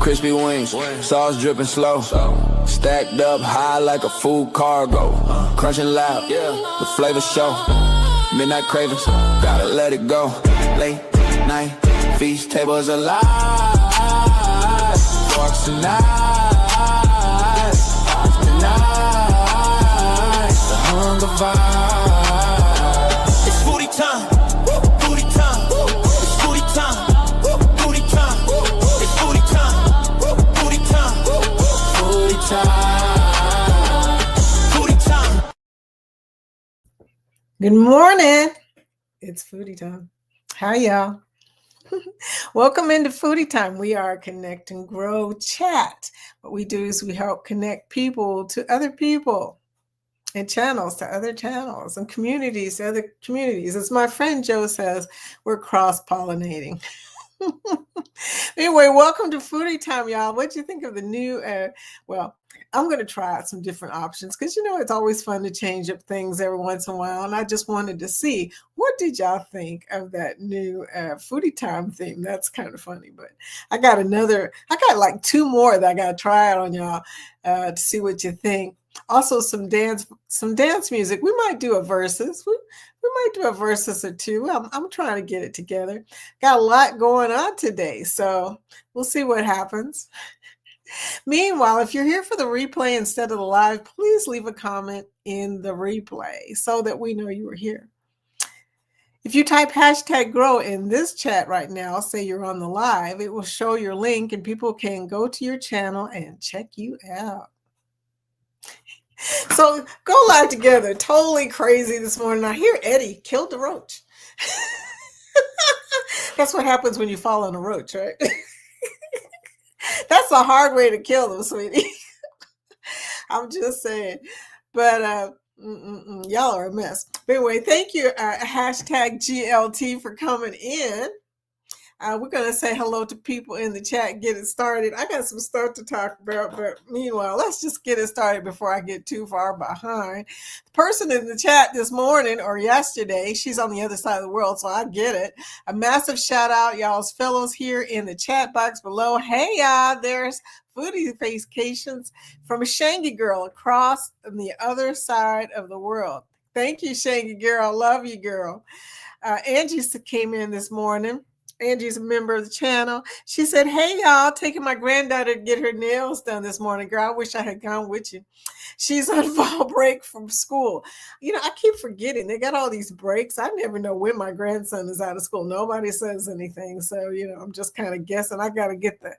crispy wings, sauce dripping slow. Stacked up high like a food cargo. Crunching loud, the flavor show. Midnight cravings, gotta let it go. Late night, feast tables alive. Forks and knives, tonight, the hunger vibe. It's foodie time, foodie time, it's foodie time, foodie time, it's foodie time, foodie time, Foodie time. foodie time. Good morning. It's foodie time. Hi, y'all. Welcome into Foodie Time. We are a connect and grow chat. What we do is we help connect people to other people and channels to other channels and communities to other communities. As my friend Joe says, we're cross-pollinating. Anyway, welcome to Foodie Time, y'all. What do you think of the new, well, I'm going to try out some different options because, you know, it's always fun to change up things every once in a while. And I just wanted to see, what did y'all think of that new Foodie Time theme? That's kind of funny, but I got like two more that I got to try out on y'all to see what you think. Also, some dance music. We might do a versus. We might do a versus or two. I'm trying to get it together. Got a lot going on today, so we'll see what happens. Meanwhile, if you're here for the replay instead of the live, please leave a comment in the replay so that we know you were here. If you type hashtag grow in this chat right now, say you're on the live, it will show your link and people can go to your channel and check you out. So go live together. Totally crazy this morning. I hear Eddie killed the roach. That's what happens when you fall on a roach, right? That's a hard way to kill them, sweetie. I'm just saying. But y'all are a mess. But anyway, thank you, hashtag GLT, for coming in. We're going to say hello to people in the chat, get it started. I got some stuff to talk about, but meanwhile, let's just get it started before I get too far behind. The person in the chat this morning or yesterday, she's on the other side of the world, so I get it. A massive shout out, y'all's fellows here in the chat box below. Hey, y'all, there's Foodie Vacations from a Shangy girl across on the other side of the world. Thank you, Shangy girl. Love you, girl. Angie came in this morning. Angie's a member of the channel. She said, hey, y'all, taking my granddaughter to get her nails done this morning. Girl, I wish I had gone with you. She's on fall break from school. You know, I keep forgetting. They got all these breaks. I never know when my grandson is out of school. Nobody says anything. So, you know, I'm just kind of guessing. I got to get the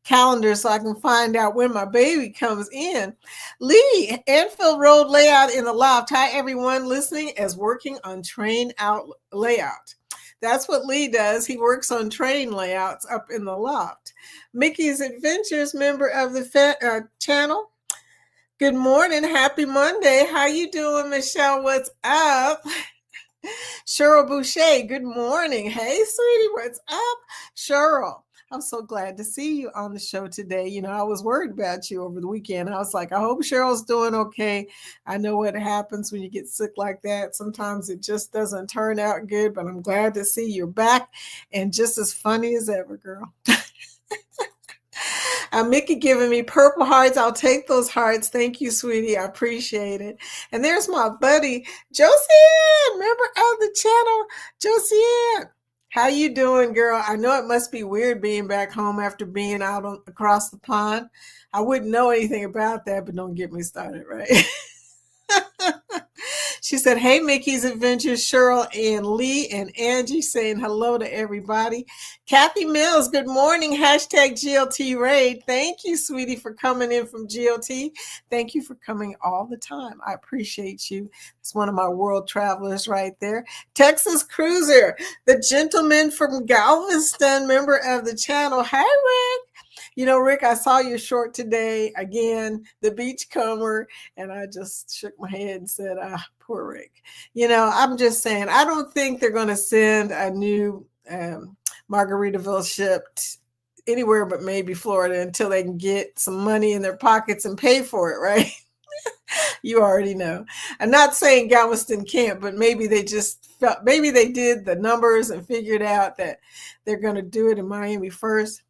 calendar so I can find out when my baby comes in. Lee, Anfield Road layout in the loft. Hi, everyone listening as working on train out layout. That's what Lee does. He works on train layouts up in the loft. Mickey's Adventures, member of the channel. Good morning. Happy Monday. How you doing, Michelle? What's up? Cheryl Boucher, good morning. Hey, sweetie, what's up? Cheryl, I'm so glad to see you on the show today. You know, I was worried about you over the weekend. I was like, I hope Cheryl's doing okay. I know what happens when you get sick like that. Sometimes it just doesn't turn out good, but I'm glad to see you're back and just as funny as ever, girl. Mickey giving me purple hearts. I'll take those hearts. Thank you, sweetie. I appreciate it. And there's my buddy, Josiane, member of the channel. Josiane. How you doing, girl? I know it must be weird being back home after being out across the pond. I wouldn't know anything about that, but don't get me started, right? She said, hey, Mickey's Adventures, Cheryl and Lee and Angie saying hello to everybody. Kathy Mills, good morning. Hashtag GLT Raid. Thank you, sweetie, for coming in from GLT. Thank you for coming all the time. I appreciate you. It's one of my world travelers right there. Texas Cruiser, the gentleman from Galveston, member of the channel. Hi, Rick. You know, Rick, I saw your short today, again, the beachcomber, and I just shook my head and said, poor Rick. You know, I'm just saying, I don't think they're going to send a new Margaritaville ship anywhere but maybe Florida until they can get some money in their pockets and pay for it, right? You already know. I'm not saying Galveston can't, but maybe they just felt, maybe they did the numbers and figured out that they're going to do it in Miami first.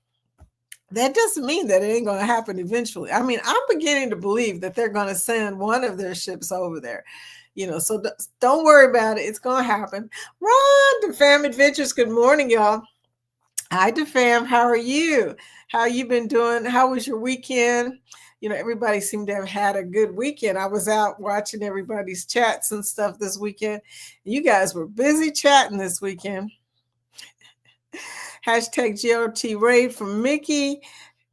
that doesn't mean that it ain't going to happen eventually. I mean, I'm beginning to believe that they're going to send one of their ships over there. So don't worry about it. It's going to happen. Ron, the Fam Adventures. Good morning, y'all. Hi, DeFam. How are you? How you been doing? How was your weekend? Everybody seemed to have had a good weekend. I was out watching everybody's chats and stuff this weekend. You guys were busy chatting this weekend. Hashtag GLT raid from Mickey.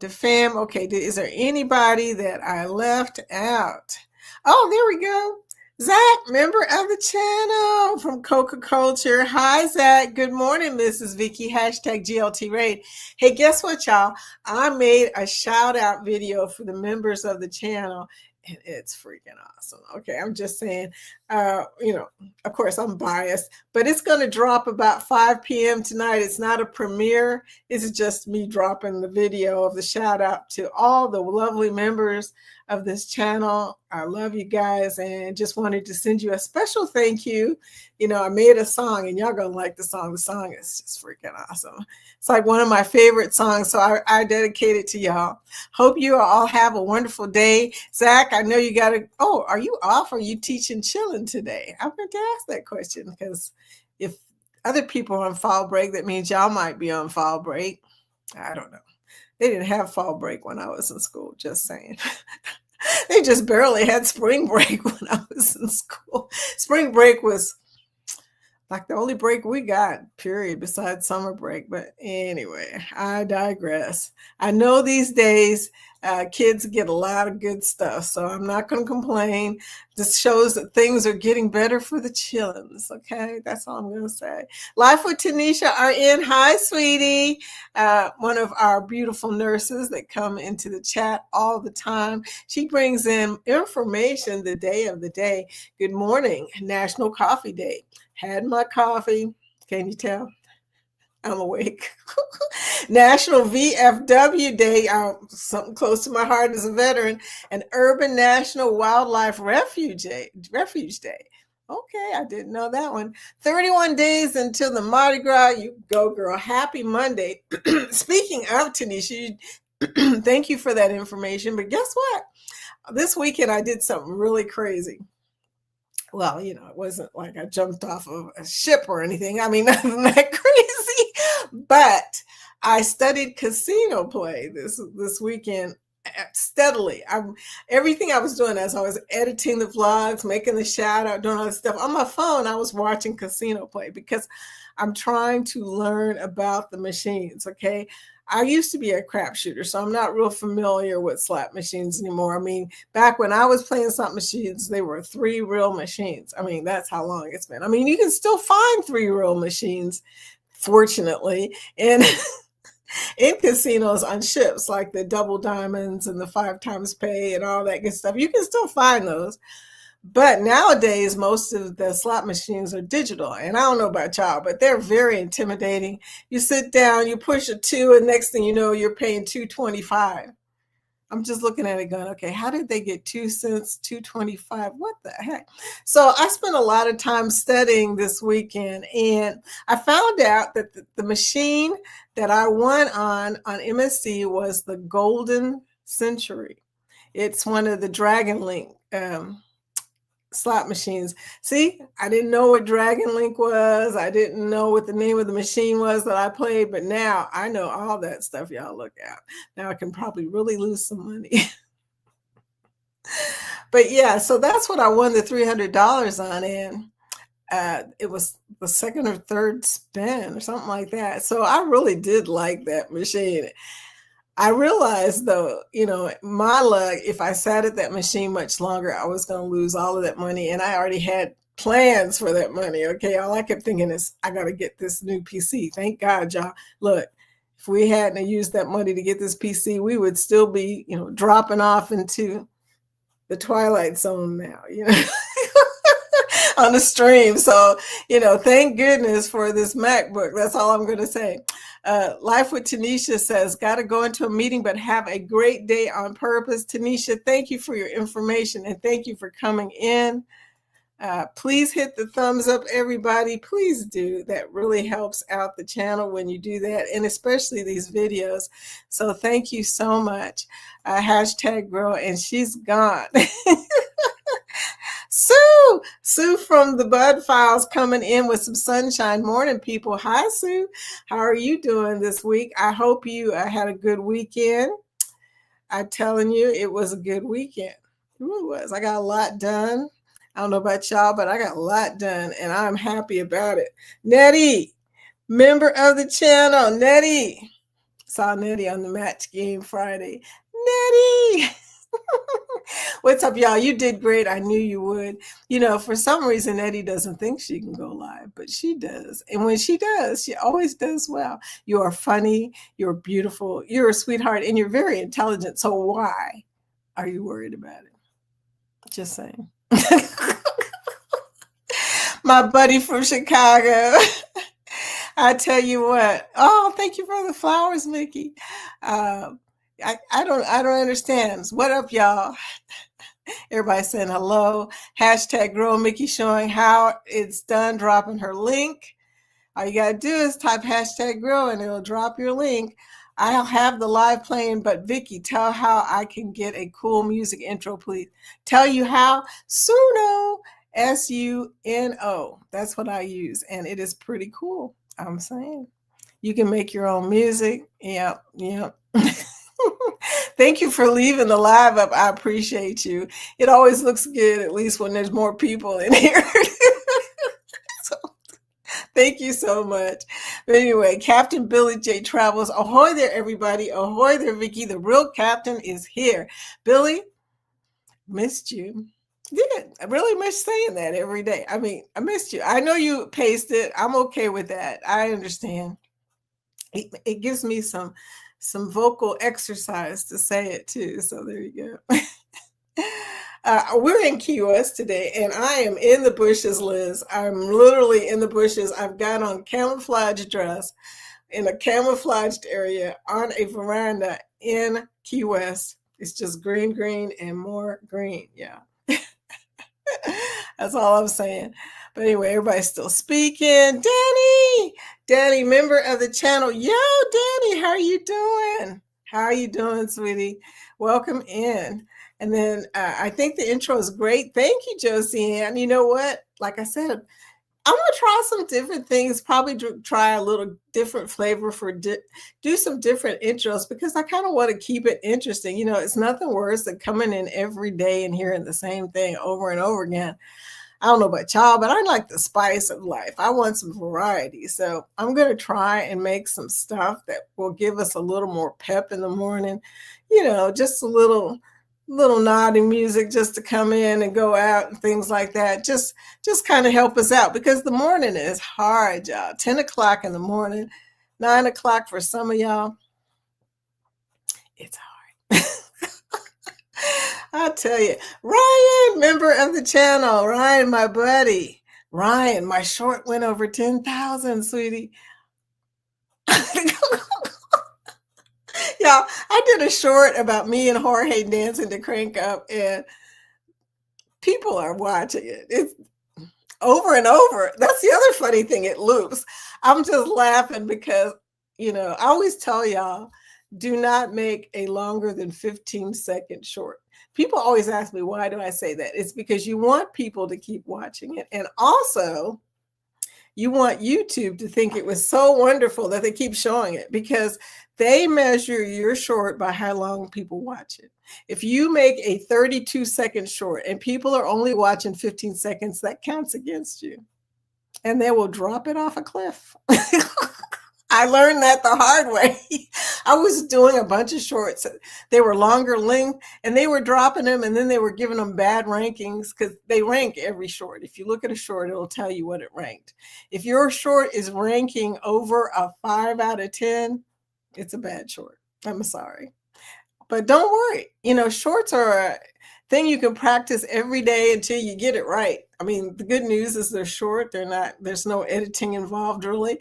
DeFam. Okay, is there anybody that I left out? Oh, there we go. Zach, member of the channel from Coca Culture. Hi, Zach. Good morning, Mrs. Vicky. Hashtag GLT Raid. Hey, guess what, y'all? I made a shout out video for the members of the channel, and it's freaking awesome. Okay, I'm just saying, of course, I'm biased, but it's going to drop about 5 p.m. tonight. It's not a premiere. It's just me dropping the video of the shout out to all the lovely members of this channel. I love you guys and just wanted to send you a special thank you. I made a song and y'all gonna like the song. The song is just freaking awesome. It's like one of my favorite songs, so I dedicate it to y'all. Hope you all have a wonderful day. Zach, I know you gotta, are you off? Or are you teaching chilling today? I meant to ask that question because if other people are on fall break, that means y'all might be on fall break. I don't know. They didn't have fall break when I was in school, just saying. They just barely had spring break when I was in school. Spring break was like the only break we got, period, besides summer break. But anyway, I digress. I know these days kids get a lot of good stuff, so I'm not going to complain. This shows that things are getting better for the chillins, okay? That's all I'm going to say. Life with Tanisha are in. Hi, sweetie. One of our beautiful nurses that come into the chat all the time. She brings in information the day of the day. Good morning, National Coffee Day. Had my coffee. Can you tell? I'm awake. National VFW Day, something close to my heart as a veteran, and Urban National Wildlife Refuge Day. Okay, I didn't know that one. 31 days until the Mardi Gras. You go, girl. Happy Monday. Speaking of Tanisha, thank you for that information. But guess what? This weekend I did something really crazy. Well, it wasn't like I jumped off of a ship or anything. I mean, nothing that crazy. But I studied casino play this weekend steadily. Everything I was doing as I was editing the vlogs, making the shout out, doing all this stuff on my phone, I was watching casino play because I'm trying to learn about the machines. Okay. I used to be a crap shooter, so I'm not real familiar with slot machines anymore. I mean, back when I was playing slot machines, they were 3 real machines. I mean, that's how long it's been. I mean, you can still find 3 real machines, fortunately, in casinos on ships, like the double diamonds and the 5 times pay and all that good stuff. You can still find those. But nowadays, most of the slot machines are digital. And I don't know about y'all, but they're very intimidating. You sit down, you push a 2, and next thing you know, you're paying $2.25. I'm just looking at it going, okay, how did they get 2 cents, $2.25? What the heck? So I spent a lot of time studying this weekend, and I found out that the machine that I won on MSC was the Golden Century. It's one of the Dragon Link slot machines. See, I didn't know what Dragon Link was. I didn't know what the name of the machine was that I played, but now I know all that stuff. Y'all look out. Now I can probably really lose some money. But yeah, so that's what I won the $300 on, and it was the second or third spin or something like that. So I really did like that machine. I realized, though, my luck, if I sat at that machine much longer, I was going to lose all of that money. And I already had plans for that money. Okay. All I kept thinking is, I got to get this new PC. Thank God, y'all. Look, if we hadn't used that money to get this PC, we would still be, dropping off into the Twilight Zone now, on the stream. So, thank goodness for this MacBook. That's all I'm going to say. Life with Tanisha says, got to go into a meeting, but have a great day on purpose. Tanisha, thank you for your information and thank you for coming in. Please hit the thumbs up, everybody. Please do. That really helps out the channel when you do that, and especially these videos. So thank you so much. Hashtag girl, and she's gone. Sue from the Bud Files coming in with some sunshine. Morning, people. Hi, Sue. How are you doing this week? I hope you had a good weekend. I'm telling you, it was a good weekend. It really was. I got a lot done. I don't know about y'all, but I got a lot done, and I'm happy about it. Nettie, member of the channel. Nettie. Saw Nettie on the match game Friday. Nettie. What's up, y'all? You did great. I knew you would. You know, for some reason, Nettie doesn't think she can go live, but she does. And when she does, she always does well. You are funny. You're beautiful. You're a sweetheart, and you're very intelligent. So why are you worried about it? Just saying. My buddy from Chicago. I tell you what. Oh, thank you for the flowers, Mickey. I don't understand. What up, y'all? Everybody saying hello. Hashtag Girl Mickey showing how it's done, dropping her link. All you got to do is type hashtag Girl and it'll drop your link. I'll have the live playing, but Vicky, tell how I can get a cool music intro, please. Tell you how? Suno, S-U-N-O. That's what I use, and it is pretty cool. I'm saying. You can make your own music. Yep. Thank you for leaving the live up. I appreciate you. It always looks good, at least when there's more people in here. So, thank you so much. But anyway, Captain Billy J Travels. Ahoy there, everybody. Ahoy there, Vicky. The real captain is here. Billy, missed you. Did. I really miss saying that every day. I mean, I missed you. I know you paced it. I'm okay with that. I understand. It gives me some vocal exercise to say it too. So there you go. We're in Key West today, and I am in the bushes, Liz. I'm literally in the bushes. I've got on camouflage dress in a camouflaged area on a veranda in Key West. It's just green, and more green. Yeah. That's all I'm saying. But anyway, everybody's still speaking. Danny, member of the channel. Yo, Danny, how are you doing? How are you doing, sweetie? Welcome in. And then I think the intro is great. Thank you, Josie Ann. You know what? Like I said, I'm going to try some different things, probably try a little different flavor for do some different intros because I kind of want to keep it interesting. You know, it's nothing worse than coming in every day and hearing the same thing over and over again. I don't know about y'all, but I like the spice of life. I want some variety. So I'm going to try and make some stuff that will give us a little more pep in the morning. You know, just a little nodding music just to come in and go out and things like that. Just kind of help us out because the morning is hard, y'all. 10 o'clock in the morning, 9 o'clock for some of y'all. It's hard. I'll tell you. Ryan, member of the channel. Ryan, my buddy. Ryan, my short went over 10,000, sweetie. Y'all, I did a short about me and Jorge dancing to Crank Up, and people are watching it. It's over and over. That's the other funny thing. It loops. I'm just laughing because, you know, I always tell y'all, do not make a longer than 15-second short. People always ask me, why do I say that? It's because you want people to keep watching it. And also, you want YouTube to think it was so wonderful that they keep showing it because they measure your short by how long people watch it. If you make a 32-second short and people are only watching 15 seconds, that counts against you. And they will drop it off a cliff. I learned that the hard way. I was doing a bunch of shorts. They were longer length and they were dropping them and then they were giving them bad rankings because they rank every short. If you look at a short, it'll tell you what it ranked. If your short is ranking over a 5 out of 10, it's a bad short. I'm sorry. But don't worry. You know, shorts are a thing you can practice every day until you get it right. I mean, the good news is they're short. There's no editing involved really.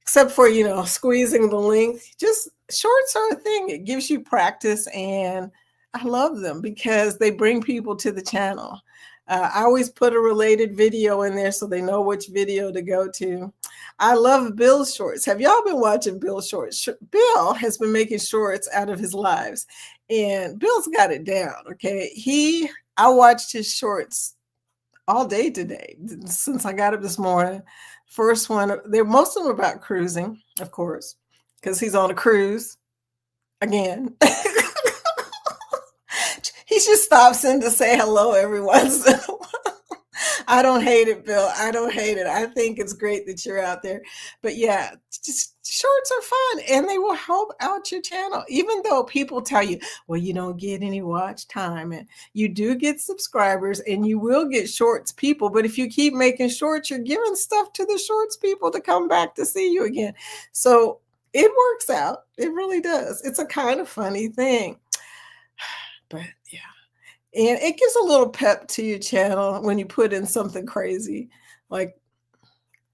Except for, you know, squeezing the length. Just shorts are a thing. It gives you practice, and I love them because they bring people to the channel. I always put a related video in there so they know which video to go to. I love Bill's shorts. Have y'all been watching Bill's shorts? Bill has been making shorts out of his lives, and Bill's got it down. Okay, I watched his shorts all day today since I got up this morning. First one, most of them about cruising, of course, because he's on a cruise again. He just stops in to say hello every once in a while. I don't hate it, Bill. I don't hate it. I think it's great that you're out there. But yeah, just shorts are fun and they will help out your channel. Even though people tell you, well, you don't get any watch time, and you do get subscribers and you will get shorts people. But if you keep making shorts, you're giving stuff to the shorts people to come back to see you again. So it works out. It really does. It's a kind of funny thing. But yeah. And it gives a little pep to your channel when you put in something crazy. Like,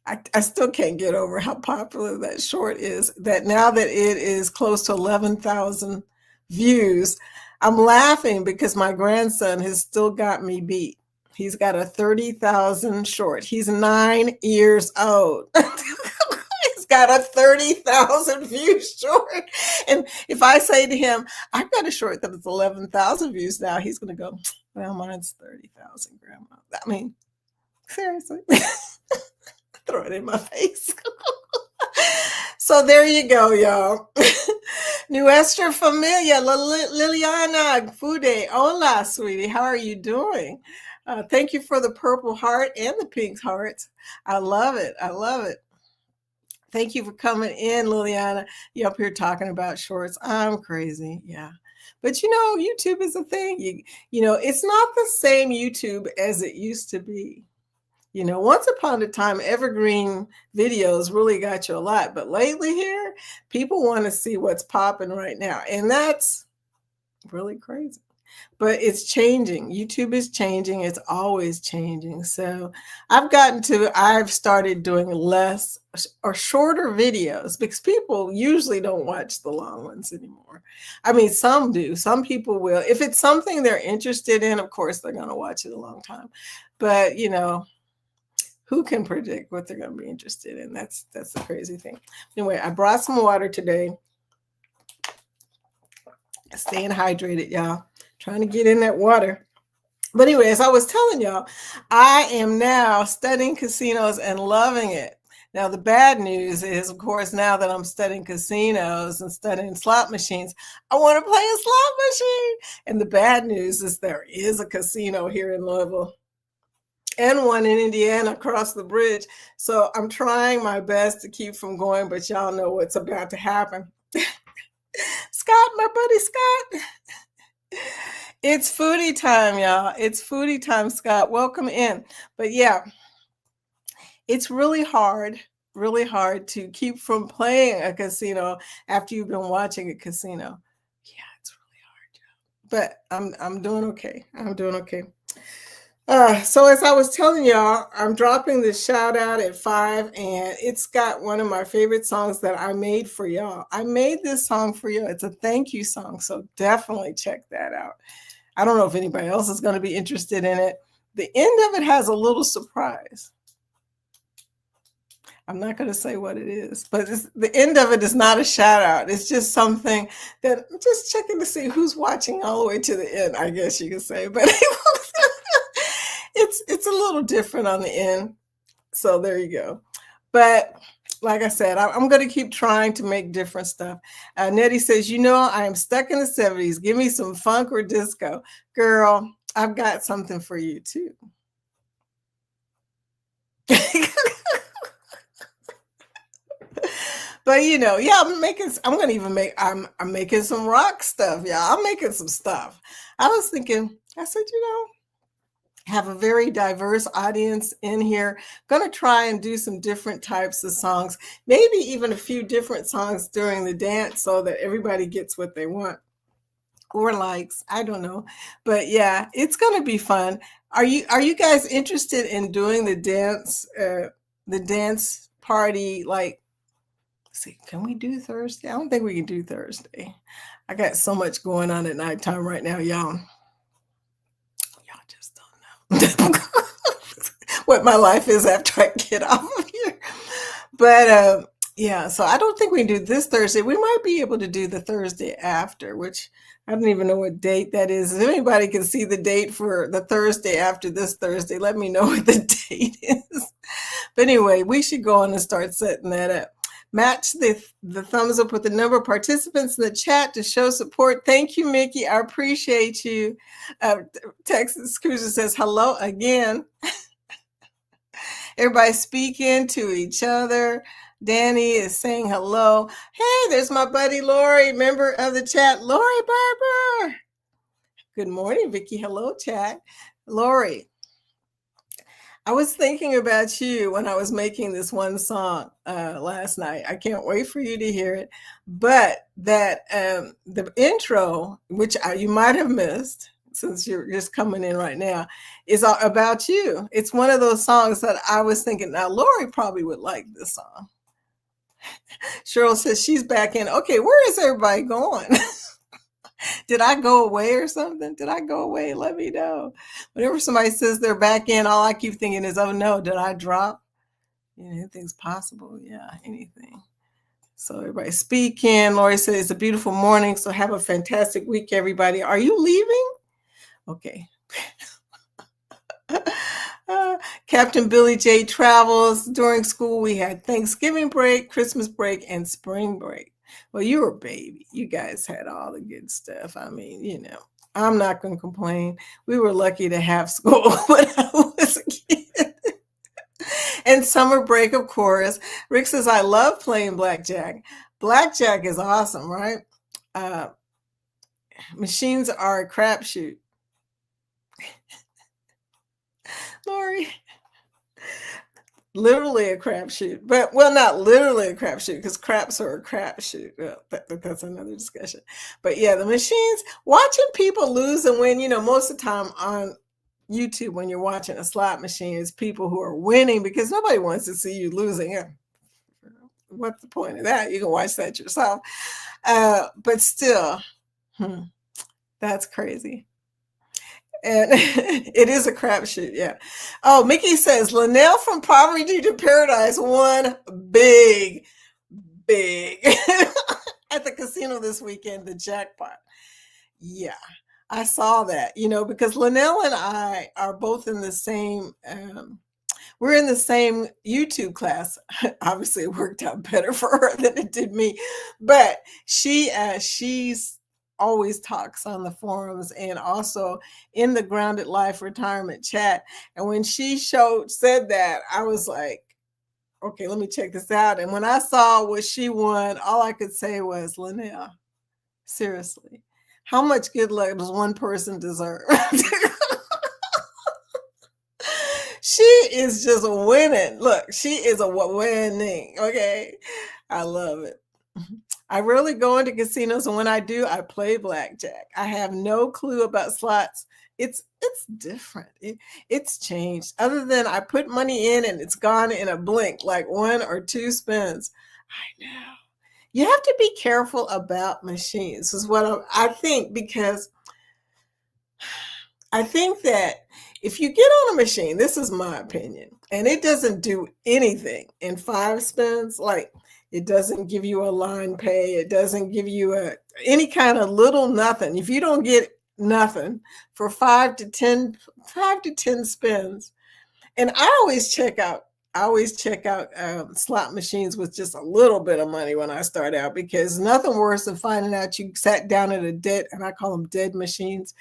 I still can't get over how popular that short is, that now that it is close to 11,000 views, I'm laughing because my grandson has still got me beat. He's got a 30,000 short. He's 9 years old. He's got a 30,000 view short. And if I say to him, I've got a short that is 11,000 views now, he's going to go, well, mine's 30,000, Grandma. I mean, seriously. Throw it in my face. So there you go, y'all. Nuestra familia, Liliana, Foodie. Hola, sweetie. How are you doing? Thank you for the purple heart and the pink hearts. I love it. I love it. Thank you for coming in, Liliana. You up here talking about shorts. I'm crazy. Yeah. But you know, YouTube is a thing. You know, it's not the same YouTube as it used to be. You know, once upon a time, evergreen videos really got you a lot. But lately here, people want to see what's popping right now. And that's really crazy. But it's changing. YouTube is changing. It's always changing. So I've started doing less or shorter videos because people usually don't watch the long ones anymore. I mean, some do. Some people will. If it's something they're interested in, of course, they're going to watch it a long time. But, you know, who can predict what they're going to be interested in? That's the crazy thing. Anyway, I brought some water today. Staying hydrated, y'all. Trying to get in that water. But anyway, as I was telling y'all, I am now studying casinos and loving it. Now, the bad news is, of course, now that I'm studying casinos and studying slot machines, I want to play a slot machine. And the bad news is there is a casino here in Louisville and one in Indiana across the bridge. So I'm trying my best to keep from going, but y'all know what's about to happen. Scott, my buddy Scott. It's foodie time, y'all. It's foodie time, Scott. Welcome in. But yeah, it's really hard to keep from playing a casino after you've been watching a casino. Yeah, it's really hard, but I'm doing okay. I'm doing okay. So as I was telling y'all, I'm dropping this shout out at 5, and it's got one of my favorite songs that I made for y'all. I made this song for you. It's a thank you song, so definitely check that out. I don't know if anybody else is going to be interested in it. The end of it has a little surprise. I'm not going to say what it is, but the end of it is not a shout out. It's just something that I'm just checking to see who's watching all the way to the end, I guess you could say. But it's a little different on the end. So there you go. But like I said, I'm going to keep trying to make different stuff. Nettie says, you know, I am stuck in the 70s. Give me some funk or disco. Girl, I've got something for you too. But you know, yeah, I'm making some rock stuff, y'all. I'm making some stuff. I was thinking, I said, you know, have a very diverse audience in here. Going to try and do some different types of songs, maybe even a few different songs during the dance so that everybody gets what they want or likes. I don't know. But yeah, it's going to be fun. Are you guys interested in doing the dance party? Like, let's see, can we do Thursday? I don't think we can do Thursday. I got so much going on at nighttime right now, y'all. Y'all just don't know. what my life is after I get off of here. But yeah, so I don't think we can do this Thursday. We might be able to do the Thursday after, which I don't even know what date that is. If anybody can see the date for the Thursday after this Thursday, let me know what the date is. But anyway, we should go on and start setting that up. Match the thumbs up with the number of participants in the chat to show support. Thank you, Mickey. I appreciate you. Texas Cruiser says hello again. Everybody speaking to each other. Danny is saying hello. Hey, there's my buddy Lori, member of the chat. Lori Barber. Good morning, Vicky. Hello, chat. Lori, I was thinking about you when I was making this one song last night. I can't wait for you to hear it. But that the intro, which you might have missed since you're just coming in right now, is about you. It's one of those songs that I was thinking, now Lori probably would like this song. Cheryl says she's back in. Okay, where is everybody going? Did I go away or something? Did I go away? Let me know. Whenever somebody says they're back in, all I keep thinking is, oh no, did I drop? Anything's possible. Yeah, anything. So everybody speaking. Lori says it's a beautiful morning. So have a fantastic week, everybody. Are you leaving? Okay. Captain Billy J travels. During school, we had Thanksgiving break, Christmas break, and spring break. Well, you were a baby. You guys had all the good stuff. I mean, I'm not going to complain. We were lucky to have school when I was a kid. And summer break, of course. Rick says, I love playing blackjack. Blackjack is awesome, right? Machines are a crapshoot. Lori, literally a crapshoot, but not literally a crapshoot because craps are a crapshoot. Well, that's another discussion. But yeah, the machines, watching people lose and win. Most of the time on YouTube when you're watching a slot machine is people who are winning because nobody wants to see you losing. What's the point of that? You can watch that yourself. But still, that's crazy. And it is a crapshoot, yeah. Oh, Mickey says, Linnell from Poverty to Paradise won big at the casino this weekend, the jackpot. Yeah, I saw that, because Linnell and I are both in the same, we're in the same YouTube class. Obviously, it worked out better for her than it did me. But she's always talks on the forums and also in the Grounded Life retirement chat. And when she said that, I was like, okay, let me check this out. And when I saw what she won, all I could say was, Linnell, seriously, how much good luck does one person deserve? She is just winning. Look, she is a winning. Okay. I love it. I rarely go into casinos, and when I do, I play blackjack. I have no clue about slots. It's different. It's changed. Other than I put money in and it's gone in a blink, like 1 or 2 spins. I know. You have to be careful about machines, is what I think, because I think that if you get on a machine, this is my opinion, and it doesn't do anything in 5 spins, like it doesn't give you a line pay. It doesn't give you any kind of little nothing. If you don't get nothing for 5 to 10 spins, and I always check out slot machines with just a little bit of money when I start out, because nothing worse than finding out you sat down at a dead, and I call them dead machines,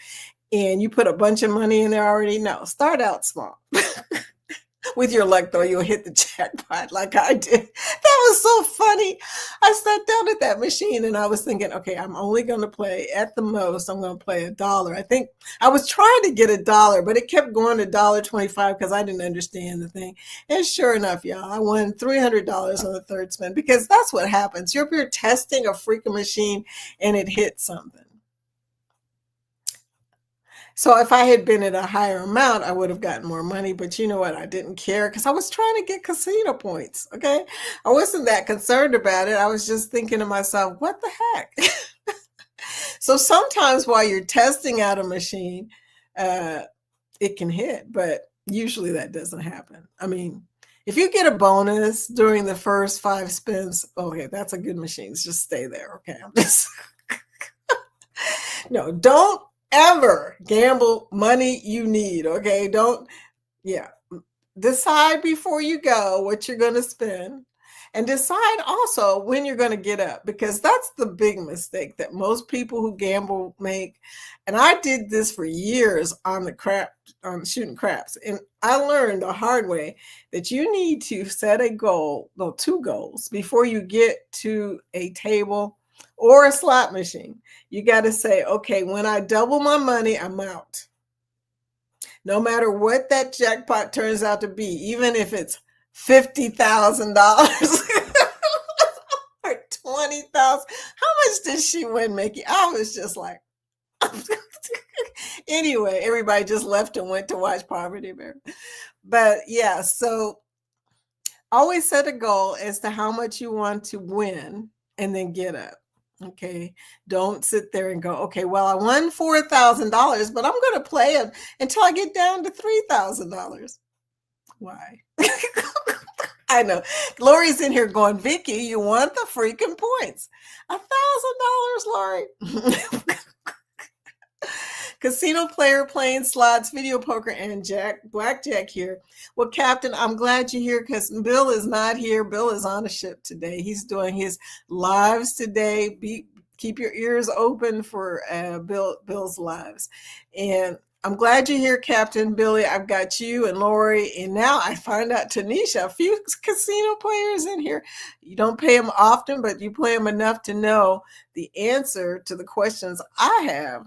and you put a bunch of money in there already. No, start out small. With your luck, though, you'll hit the jackpot like I did. That was so funny. I sat down at that machine and I was thinking, okay, I'm only going to play at the most. I'm going to play $1. I think I was trying to get $1, but it kept going to $1.25 because I didn't understand the thing. And sure enough, y'all, I won $300 on the third spin, because that's what happens. You're testing a freaking machine and it hits something. So if I had been at a higher amount, I would have gotten more money. But you know what? I didn't care because I was trying to get casino points. Okay. I wasn't that concerned about it. I was just thinking to myself, what the heck? So sometimes while you're testing out a machine, it can hit, but usually that doesn't happen. I mean, if you get a bonus during the first 5 spins, okay, that's a good machine. Just stay there. Okay. I'm just no, don't ever gamble money you need. Okay. Don't, yeah. Decide before you go what you're going to spend, and decide also when you're going to get up, because that's the big mistake that most people who gamble make. And I did this for years on shooting craps, and I learned the hard way that you need to set a goal, well, 2 goals before you get to a table or a slot machine. You got to say, okay, when I double my money, I'm out. No matter what that jackpot turns out to be, even if it's $50,000 or $20,000. How much did she win, Mickey? I was just like, anyway, everybody just left and went to watch Poverty Bear. But yeah, so always set a goal as to how much you want to win and then get up. Okay. Don't sit there and go, okay, well, I won $4,000, but I'm going to play it until I get down to $3,000. Why? I know. Lori's in here going, Vicky, you want the freaking points. $1,000, Lori. Casino player playing slots, video poker, and blackjack here. Well, Captain, I'm glad you're here because Bill is not here. Bill is on a ship today. He's doing his lives today. Keep your ears open for Bill's lives. And I'm glad you're here, Captain Billy. I've got you and Lori. And now I find out Tanisha, a few casino players in here. You don't pay them often, but you play them enough to know the answer to the questions I have.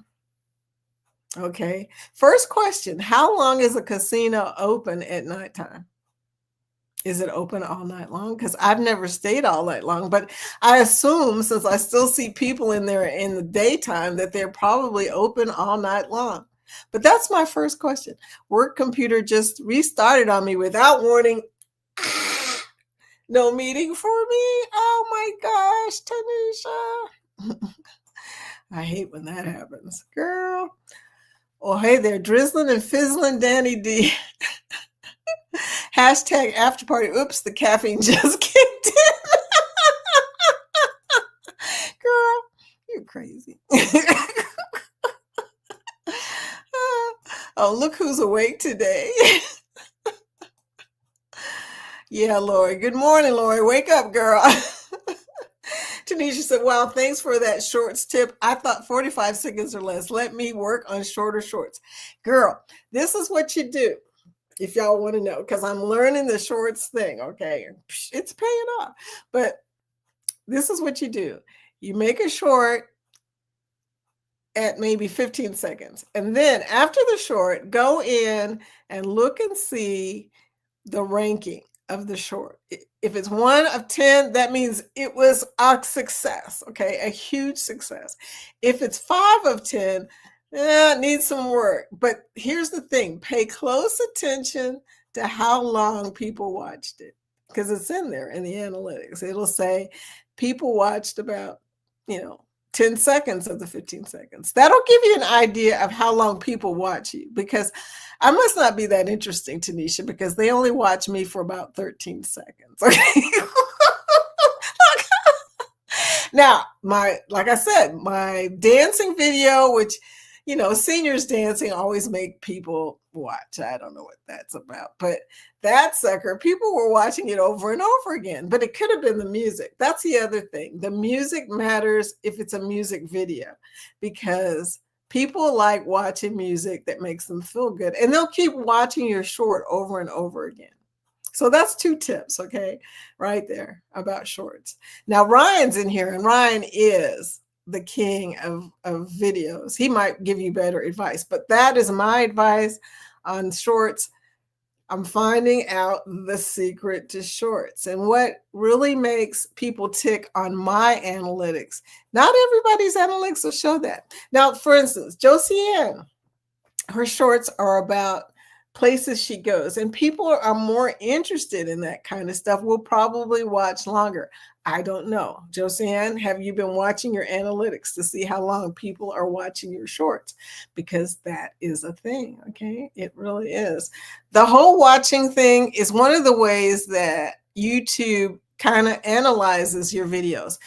Okay. First question, how long is a casino open at nighttime? Is it open all night long? Because I've never stayed all night long, but I assume since I still see people in there in the daytime that they're probably open all night long. But that's my first question. Work computer just restarted on me without warning. No meeting for me? Oh my gosh, Tanisha. I hate when that happens. Girl. Oh, hey there, drizzling and fizzling, Danny D. Hashtag after party. Oops, the caffeine just kicked in. Girl, you're crazy. Oh, look who's awake today. Yeah, Lori. Good morning, Lori. Wake up, girl. Tanisha said, wow, thanks for that shorts tip. I thought 45 seconds or less. Let me work on shorter shorts. Girl, this is what you do if y'all want to know, because I'm learning the shorts thing, okay? It's paying off. But this is what you do. You make a short at maybe 15 seconds. And then after the short, go in and look and see the ranking of the short. If it's 1 of 10, that means it was a success, okay? A huge success. If it's 5 of 10, it needs some work. But here's the thing, pay close attention to how long people watched it, because it's in there in the analytics. It'll say people watched about, 10 seconds of the 15 seconds. That'll give you an idea of how long people watch you, because I must not be that interesting, Tanisha, because they only watch me for about 13 seconds. Okay? Now, like I said, my dancing video, which, seniors dancing always make people watch. I don't know what that's about, but that sucker, people were watching it over and over again, but it could have been the music. That's the other thing. The music matters if it's a music video, because people like watching music that makes them feel good, and they'll keep watching your short over and over again. So that's 2 tips, okay, right there about shorts. Now, Ryan's in here, and Ryan is the king of videos. He might give you better advice, but that is my advice on shorts. I'm finding out the secret to shorts and what really makes people tick on my analytics. Not everybody's analytics will show that. Now, for instance, Josiane, her shorts are about places she goes. And people are more interested in that kind of stuff, will probably watch longer. I don't know. Josanne, have you been watching your analytics to see how long people are watching your shorts? Because that is a thing, okay? It really is. The whole watching thing is one of the ways that YouTube kind of analyzes your videos.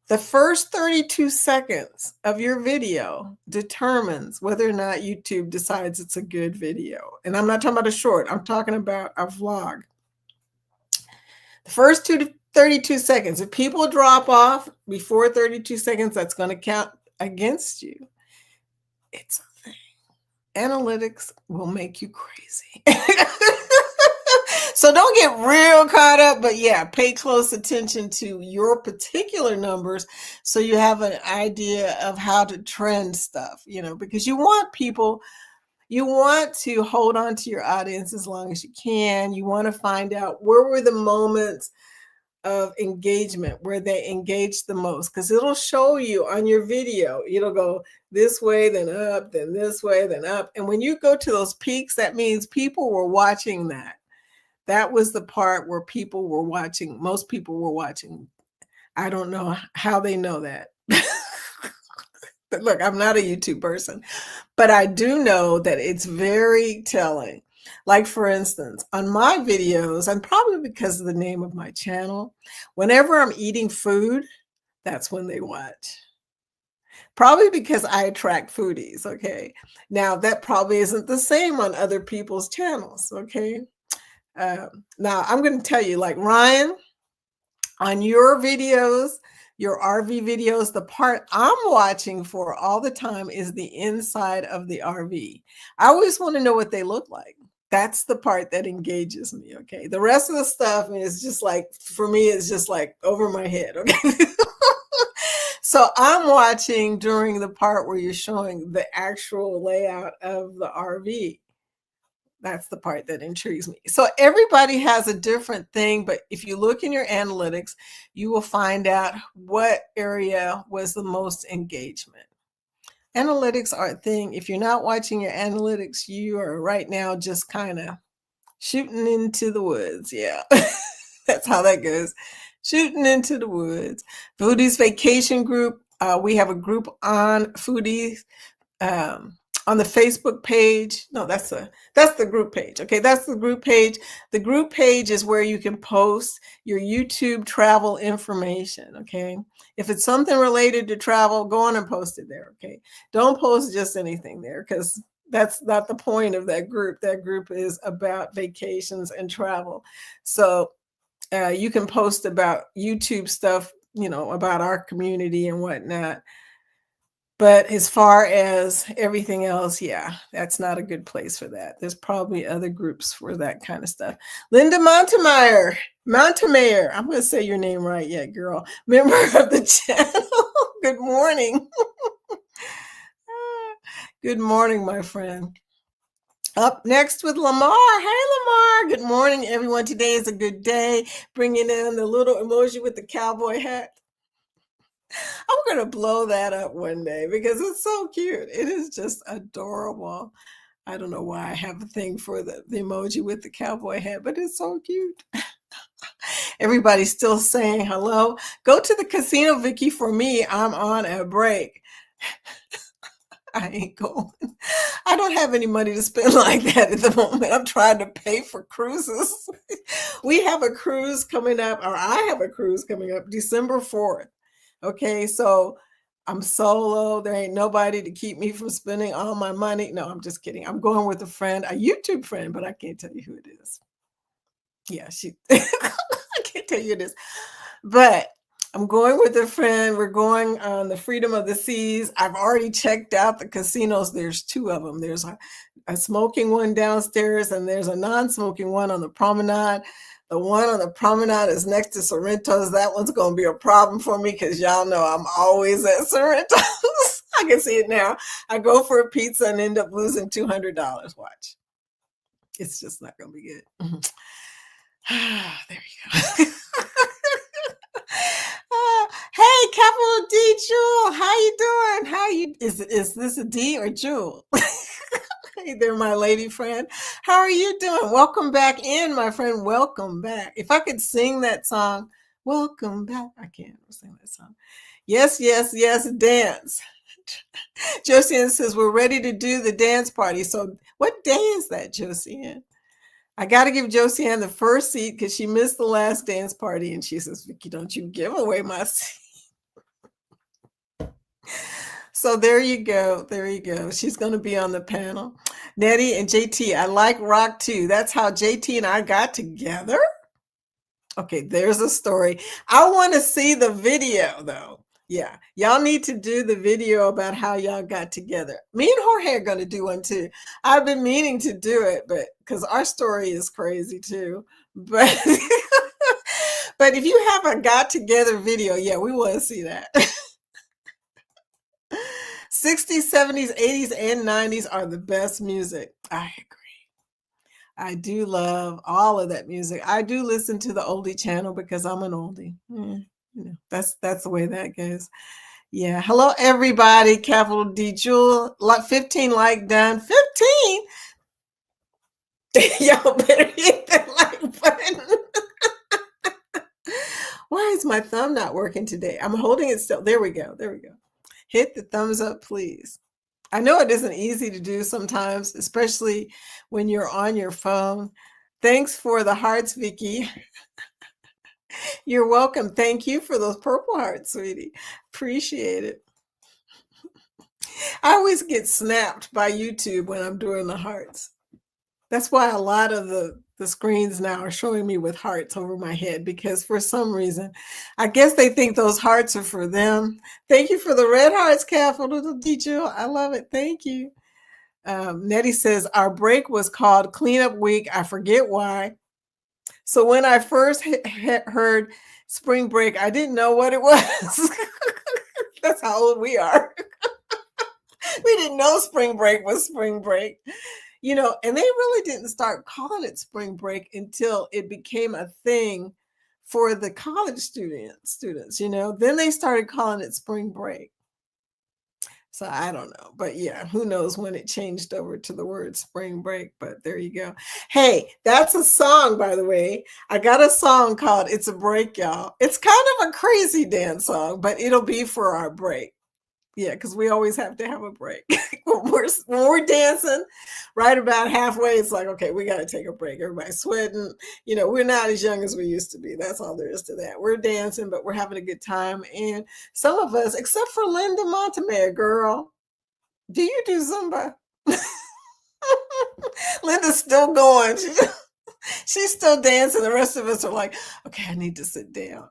The first 32 seconds of your video determines whether or not YouTube decides it's a good video. And I'm not talking about a short, I'm talking about a vlog. The first 32 seconds, if people drop off before 32 seconds, that's going to count against you. It's a thing. Analytics will make you crazy. So don't get real caught up, but yeah, pay close attention to your particular numbers so you have an idea of how to trend stuff, because you want to hold on to your audience as long as you can. You want to find out where were the moments of engagement where they engage the most, because it'll show you on your video. It'll go this way, then up, then this way, then up. And when you go to those peaks, that means people were watching that. That was the part where people were watching. Most people were watching. I don't know how they know that. But look, I'm not a YouTube person, but I do know that it's very telling. Like, for instance, on my videos, and probably because of the name of my channel, whenever I'm eating food, that's when they watch. Probably because I attract foodies, okay? Now, that probably isn't the same on other people's channels, okay? Now, I'm going to tell you, like Ryan, on your videos, your RV videos, the part I'm watching for all the time is the inside of the RV. I always want to know what they look like. That's the part that engages me, okay? The rest of the stuff is just like, for me, it's just like over my head, okay? So I'm watching during the part where you're showing the actual layout of the RV. That's the part that intrigues me. So everybody has a different thing, but if you look in your analytics, you will find out what area was the most engagement. Analytics are a thing. If you're not watching your analytics, you are right now just kind of shooting into the woods. Yeah, that's how that goes. Shooting into the woods. Foodies Vacation Group. We have a group on Foodies. On the Facebook page. No, that's the group page. Okay, that's the group page. The group page is where you can post your YouTube travel information. Okay, if it's something related to travel, go on and post it there. Okay, don't post just anything there, because that's not the point of that group. That group is about vacations and travel. So you can post about YouTube stuff, about our community and whatnot. But as far as everything else, yeah, that's not a good place for that. There's probably other groups for that kind of stuff. Linda Montemayor, I'm going to say your name right yet, girl. Member of the channel. Good morning. Good morning, my friend. Up next with Lamar. Hey, Lamar. Good morning, everyone. Today is a good day. Bringing in the little emoji with the cowboy hat. I'm going to blow that up one day because it's so cute. It is just adorable. I don't know why I have a thing for the emoji with the cowboy hat, but it's so cute. Everybody's still saying hello. Go to the casino, Vicky. For me, I'm on a break. I ain't going. I don't have any money to spend like that at the moment. I'm trying to pay for cruises. We have a cruise coming up, or I have a cruise coming up December 4th. Okay, so I'm solo. There ain't nobody to keep me from spending all my money. No, I'm just kidding. I'm going with a friend, a YouTube friend, but I can't tell you who it is. Yeah, I can't tell you this, but I'm going with a friend. We're going on the Freedom of the Seas. I've already checked out the casinos. There's two of them. There's a smoking one downstairs, and there's a non-smoking one on the promenade. The one on the promenade is next to Sorrento's. That one's going to be a problem for me because y'all know I'm always at Sorrento's. I can see it now. I go for a pizza and end up losing $200. Watch. It's just not going to be good. There you go. Hey, capital D, Jewel. How you doing? Is this a D or Jewel? Hey there, my lady friend. How are you doing? Welcome back in, my friend. Welcome back. If I could sing that song, welcome back. I can't sing that song. Yes, yes, yes, dance. Josiane says we're ready to do the dance party. So what day is that, Josiane? I got to give Josiane the first seat because she missed the last dance party. And she says, Vicky, don't you give away my seat. So there you go. There you go. She's going to be on the panel. Nettie and JT, I like rock too. That's how JT and I got together. Okay, there's a story. I want to see the video though. Yeah, y'all need to do the video about how y'all got together. Me and Jorge are going to do one too. I've been meaning to do it, but because our story is crazy too. But but if you have a got together video, yeah, we want to see that. 60s, 70s, 80s, and 90s are the best music. I agree. I do love all of that music. I do listen to the oldie channel because I'm an oldie. That's the way that goes. Yeah. Hello, everybody. Capital D Jewel. 15 like done. 15. Y'all better hit that like button. Why is my thumb not working today? I'm holding it still. There we go. There we go. Hit the thumbs up, please. I know it isn't easy to do sometimes, especially when you're on your phone. Thanks for the hearts, Vicky. You're welcome. Thank you for those purple hearts, sweetie. Appreciate it. I always get snapped by YouTube when I'm doing the hearts. That's why a lot of the screens now are showing me with hearts over my head because for some reason, I guess they think those hearts are for them. Thank you for the red hearts, Capital teacher. I love it. Thank you. Nettie says, our break was called Cleanup Week. I forget why. So when I first heard spring break, I didn't know what it was. That's how old we are. We didn't know spring break was spring break. You know, and they really didn't start calling it spring break until it became a thing for the college students, you know. Then they started calling it spring break. So I don't know. But yeah, who knows when it changed over to the word spring break. But there you go. Hey, that's a song, by the way. I got a song called It's a Break, y'all. It's kind of a crazy dance song, but it'll be for our break. Yeah, because we always have to have a break. when we're dancing, right about halfway, it's like, okay, we got to take a break. Everybody's sweating. You know, we're not as young as we used to be. That's all there is to that. We're dancing, but we're having a good time. And some of us, except for Linda Montemayor, girl, do you do Zumba? Linda's still going. She's still dancing. The rest of us are like, okay, I need to sit down.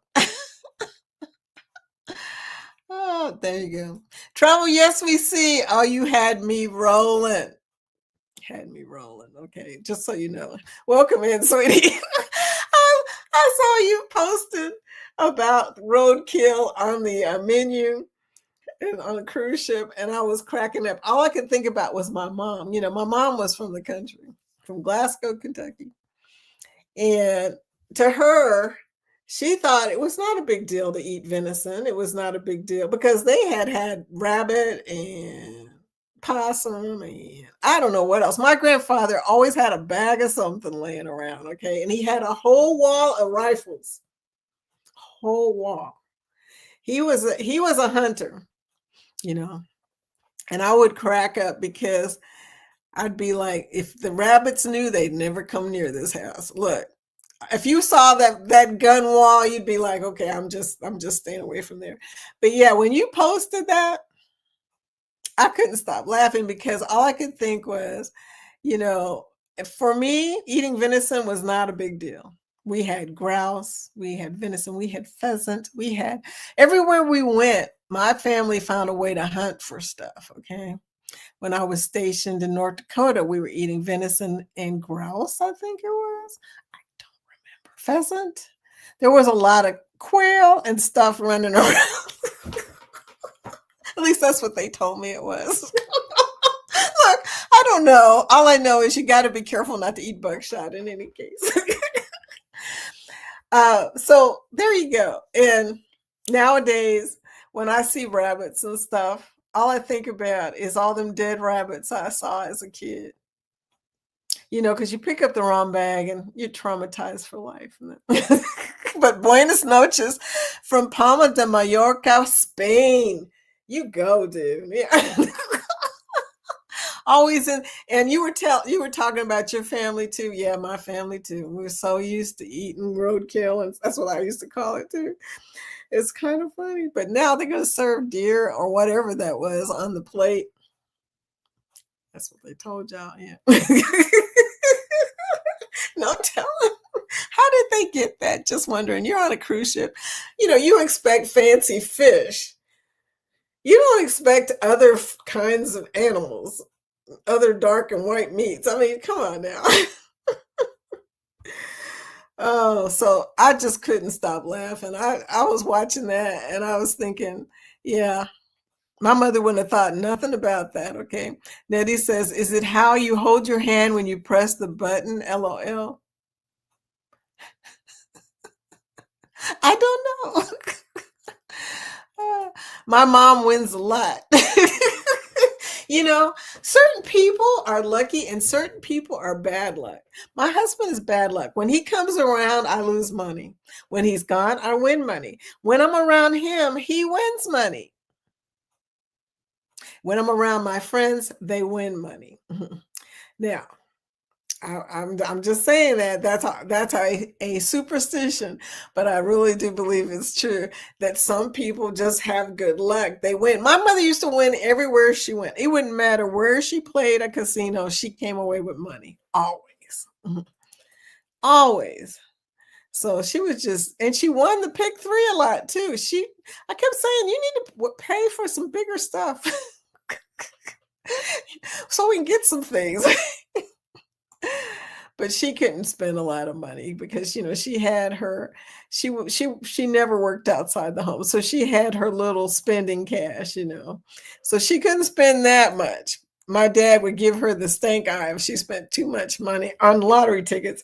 Oh, there you go. Trouble, yes, we see. Oh, you had me rolling. Had me rolling. Okay, just so you know. Welcome in, sweetie. I saw you posted about roadkill on the menu and on a cruise ship, and I was cracking up. All I could think about was my mom. You know, my mom was from the country, from Glasgow, Kentucky. And to her, she thought it was not a big deal to eat venison. It was not a big deal because they had rabbit and possum and I don't know what else. My grandfather always had a bag of something laying around, okay? And he had a whole wall of rifles. Whole wall. He was a hunter, you know. And I would crack up because I'd be like, if the rabbits knew, they'd never come near this house. Look, if you saw that gun wall, you'd be like, okay, I'm just staying away from there. But yeah, when you posted that, I couldn't stop laughing because all I could think was, you know, for me, eating venison was not a big deal. We had grouse, we had venison, we had pheasant, we had everywhere we went, my family found a way to hunt for stuff, okay? When I was stationed in North Dakota, we were eating venison and grouse, I think it was. I don't remember. Pheasant. There was a lot of quail and stuff running around. At least that's what they told me it was. Look, I don't know. All I know is you got to be careful not to eat buckshot in any case. So there you go. And nowadays, when I see rabbits and stuff, all I think about is all them dead rabbits I saw as a kid. Because you pick up the wrong bag and you're traumatized for life. But Buenas noches from Palma de Mallorca, Spain. You go, dude. Yeah. Always in, and you were talking about your family too. Yeah, my family too. We're so used to eating roadkill, and that's what I used to call it too. It's kind of funny, but now they're going to serve deer or whatever that was on the plate. That's what they told y'all. Yeah. No telling. How did they get that? Just wondering. You're on a cruise ship. You expect fancy fish. You don't expect other kinds of animals, other dark and white meats. I mean, come on now. Oh, so I just couldn't stop laughing. I was watching that and I was thinking, yeah, my mother wouldn't have thought nothing about that. Okay. Nettie says, is it how you hold your hand when you press the button? LOL. I don't know. My mom wins a lot. Certain people are lucky and certain people are bad luck. My husband is bad luck. When he comes around, I lose money. When he's gone, I win money. When I'm around him, he wins money. When I'm around my friends, they win money. Now, I'm just saying that's a superstition, but I really do believe it's true that some people just have good luck. They win. My mother used to win everywhere she went. It wouldn't matter where she played a casino, she came away with money always. Always. So she was and she won the pick 3 a lot too. I kept saying, you need to pay for some bigger stuff so we can get some things. But she couldn't spend a lot of money because she had she never worked outside the home, so she had her little spending cash, so she couldn't spend that much. My dad would give her the stank eye if she spent too much money on lottery tickets.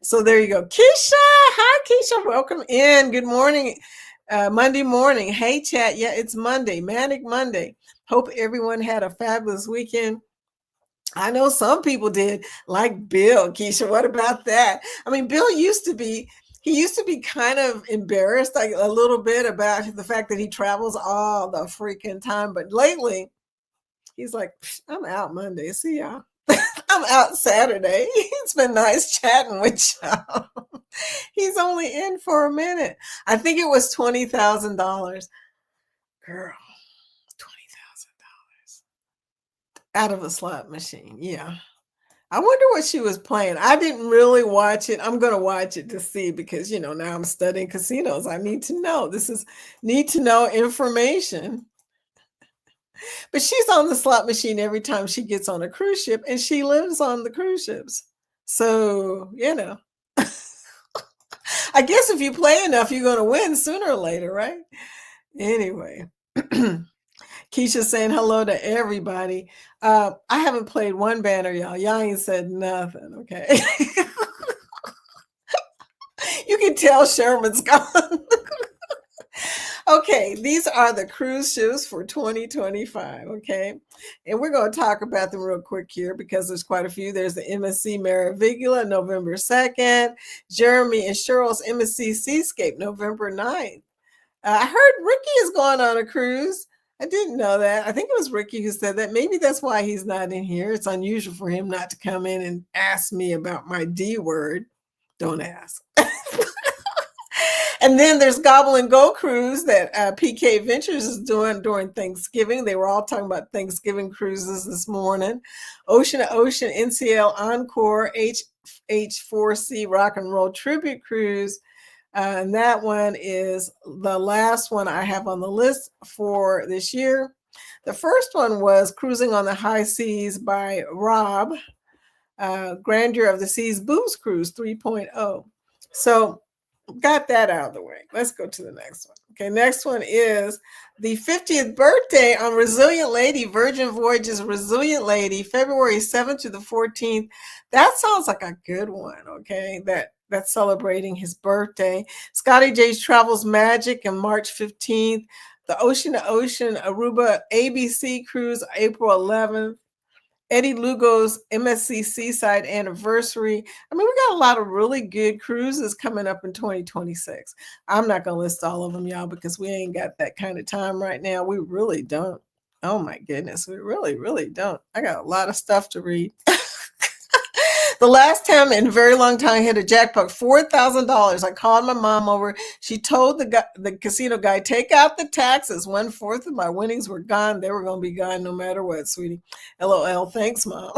So there you go. Keisha, hi Keisha, welcome in. Good morning. Monday morning. Hey chat. Yeah, it's Monday, Manic Monday. Hope everyone had a fabulous weekend. I know some people did, like Bill. Keisha, what about that? I mean, Bill used to be kind of embarrassed like a little bit about the fact that he travels all the freaking time. But lately, he's like, I'm out Monday. See y'all. I'm out Saturday. It's been nice chatting with y'all. He's only in for a minute. I think it was $20,000. Girl. Out of a slot machine. Yeah. I wonder what she was playing. I didn't really watch it. I'm going to watch it to see because, now I'm studying casinos. I need to know. This is need to know information. But she's on the slot machine every time she gets on a cruise ship and she lives on the cruise ships. So, I guess if you play enough, you're going to win sooner or later, right? Anyway. Keisha saying hello to everybody. I haven't played one banner, y'all. Y'all ain't said nothing, okay? You can tell Sherman's gone. Okay, these are the cruise ships for 2025, okay? And we're going to talk about them real quick here because there's quite a few. There's the MSC Maravigula, November 2nd. Jeremy and Cheryl's MSC Seascape, November 9th. I heard Ricky is going on a cruise. I didn't know that. I think it was Ricky who said that. Maybe that's why he's not in here. It's unusual for him not to come in and ask me about my D word. Don't ask. And then there's Gobble and Go cruise that PK Ventures is doing during Thanksgiving. They were all talking about Thanksgiving cruises this morning. Ocean to Ocean NCL Encore HH4C Rock and Roll Tribute Cruise. And that one is the last one I have on the list for this year. The first one was Cruising on the High Seas by Rob, Grandeur of the Seas Booze Cruise 3.0. So got that out of the way. Let's go to the next one. Okay, next one is the 50th birthday on Resilient Lady, Virgin Voyages Resilient Lady, February 7th to the 14th. That sounds like a good one, okay? That's celebrating his birthday. Scotty J's Travels Magic on March 15th. The Ocean to Ocean Aruba ABC cruise, April 11th. Eddie Lugo's MSC Seaside anniversary. I mean, we got a lot of really good cruises coming up in 2026. I'm not going to list all of them, y'all, because we ain't got that kind of time right now. We really don't. Oh my goodness, we really, really don't. I got a lot of stuff to read. The last time in a very long time I hit a jackpot, $4,000. I called my mom over. She told the casino guy, take out the taxes. 1/4 of my winnings were gone. They were going to be gone no matter what, sweetie. LOL. Thanks, Mom.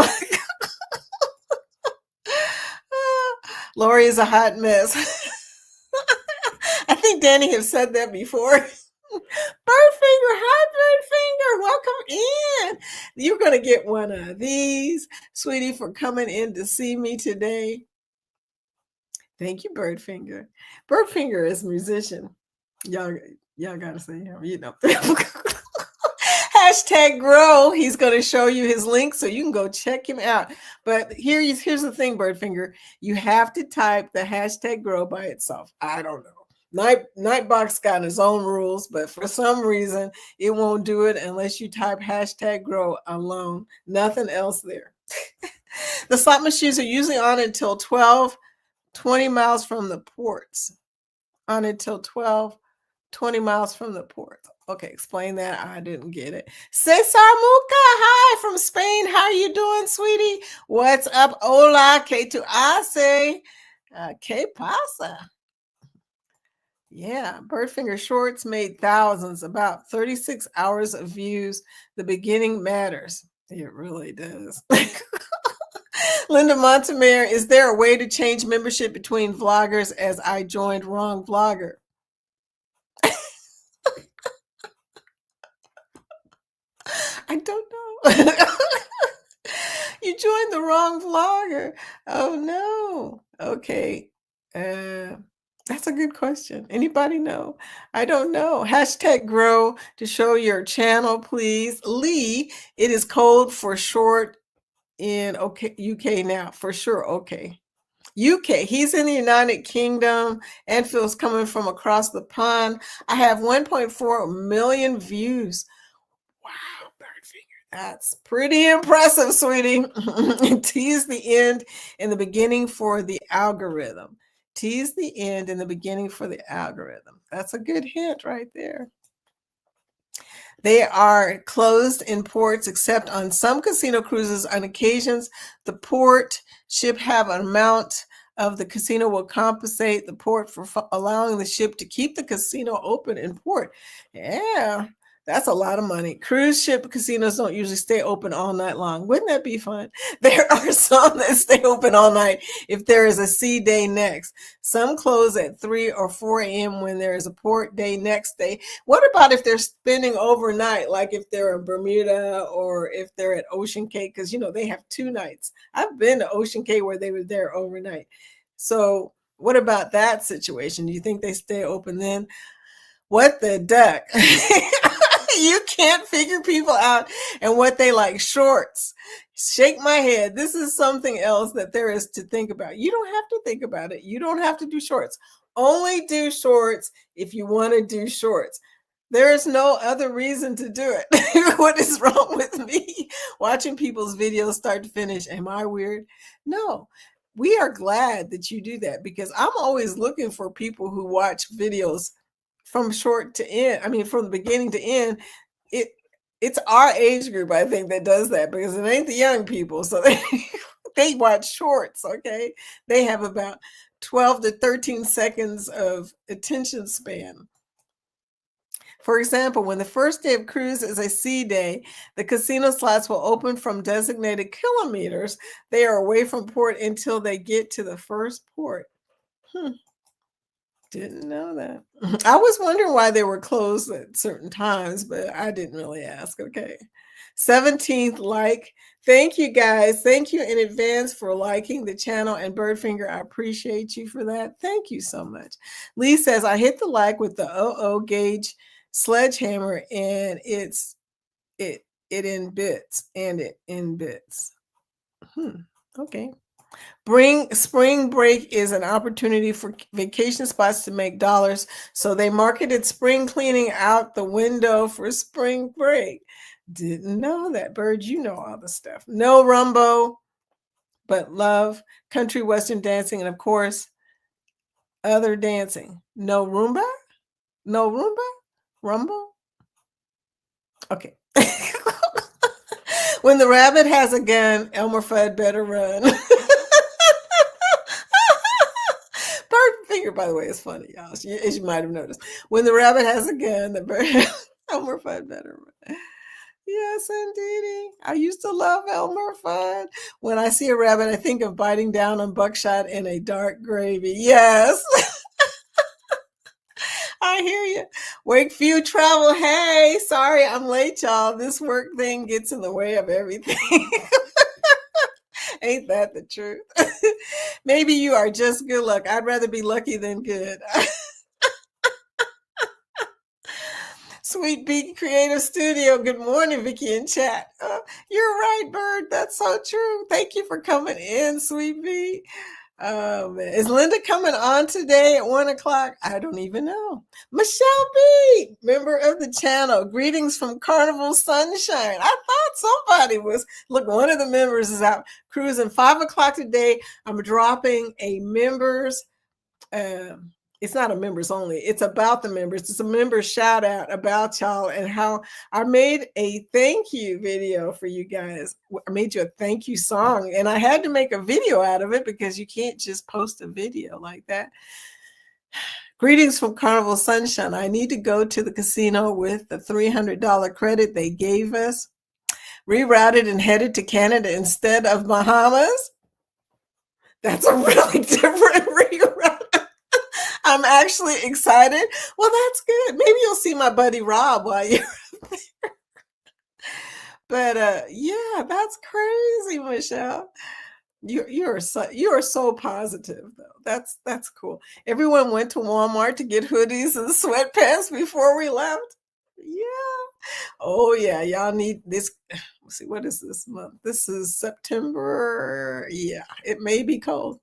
Lori is a hot mess. I think Danny has said that before. Birdfinger, hi Birdfinger, welcome in. You're going to get one of these, sweetie, for coming in to see me today. Thank you, Birdfinger. Birdfinger is a musician. Y'all got to see him, you know. Hashtag grow. He's going to show you his link so you can go check him out. But here's the thing, Birdfinger. You have to type the hashtag grow by itself. I don't know. Nightbox got his own rules, but for some reason it won't do it unless you type hashtag grow alone. Nothing else there. The slot machines are usually on until 20 miles from the ports. On until 20 miles from the ports. Okay, explain that. I didn't get it. Cesar Muca, hi from Spain. How are you doing, sweetie? What's up? Hola, que tu hace? Que pasa? Yeah, Birdfinger Shorts made thousands, about 36 hours of views. The beginning matters. It really does. Linda Montemare, is there a way to change membership between vloggers as I joined wrong vlogger? I don't know. You joined the wrong vlogger. Oh no. Okay. That's a good question. Anybody know? I don't know. Hashtag grow to show your channel, please. Lee, it is code for short in UK now. For sure. Okay. UK. He's in the United Kingdom and feels coming from across the pond. I have 1.4 million views. Wow, Birdfinger. That's pretty impressive, sweetie. Tease the end and the beginning for the algorithm. Tease the end and the beginning for the algorithm. That's a good hint right there. They are closed in ports except on some casino cruises. On occasions, the port ship have an amount of the casino will compensate the port for allowing the ship to keep the casino open in port. Yeah, that's a lot of money. Cruise ship casinos don't usually stay open all night long. Wouldn't that be fun? There are some that stay open all night if there is a sea day next. Some close at 3 or 4 a.m. when there is a port day next day. What about if they're spending overnight, like if they're in Bermuda or if they're at Ocean Cay? Because, you know, they have 2 nights. I've been to Ocean Cay where they were there overnight. So what about that situation? Do you think they stay open then? What the duck? You can't figure people out and what they like. Shorts. Shake my head. This is something else that there is to think about. You don't have to think about it. You don't have to do shorts. Only do shorts if you want to do shorts. There is no other reason to do it. What is wrong with me? Watching people's videos start to finish. Am I weird? No. We are glad that you do that because I'm always looking for people who watch videos from short to end. I mean, from the beginning to end. It's our age group, I think, that does that because it ain't the young people. So they watch shorts, okay? They have about 12 to 13 seconds of attention span. For example, when the first day of cruise is a sea day, the casino slots will open from designated kilometers. They are away from port until they get to the first port. Didn't know that. I was wondering why they were closed at certain times, but I didn't really ask. Okay. 17th like. Thank you guys. Thank you in advance for liking the channel. And Birdfinger, I appreciate you for that. Thank you so much. Lee says, I hit the like with the 00 gauge sledgehammer and it in bits. Okay. Spring break is an opportunity for vacation spots to make dollars. So they marketed spring cleaning out the window for spring break. Didn't know that, Bird. You know all the stuff. No rumbo, but love, country western dancing, and of course, other dancing. No Roomba? No Roomba? Rumble? Okay. When the rabbit has a gun, Elmer Fudd better run. Bird finger, by the way, is funny, y'all. As you might have noticed. When the rabbit has a gun, the bird Elmer Fudd better run. Yes, indeedy. I used to love Elmer Fudd. When I see a rabbit, I think of biting down on buckshot in a dark gravy. Yes. I hear you. Wakeview travel. Hey, sorry I'm late, y'all. This work thing gets in the way of everything. Ain't that the truth? Maybe you are just good luck. I'd rather be lucky than good. Sweet Bee Creative Studio. Good morning, Vicky in chat. You're right, Bird. That's so true. Thank you for coming in, Sweet Bee. Is Linda coming on today at 1 o'clock? I don't even know. Michelle B, member of the channel. Greetings from Carnival Sunshine. I thought somebody was. Look, one of the members is out cruising. 5 o'clock today. I'm dropping a members. It's not a members only. It's about the members. It's a member shout out about y'all and how I made a thank you video for you guys. I made you a thank you song, and I had to make a video out of it because you can't just post a video like that. Greetings from Carnival Sunshine. I need to go to the casino with the $300 credit they gave us. Rerouted and headed to Canada instead of Bahamas. That's a really different reroute. I'm actually excited. Well, that's good. Maybe you'll see my buddy Rob while you're there. But yeah, that's crazy, Michelle. You are so positive though. That's cool. Everyone went to Walmart to get hoodies and sweatpants before we left. Yeah. Oh yeah, y'all need this. Let's see, what is this month? This is September. Yeah, it may be cold.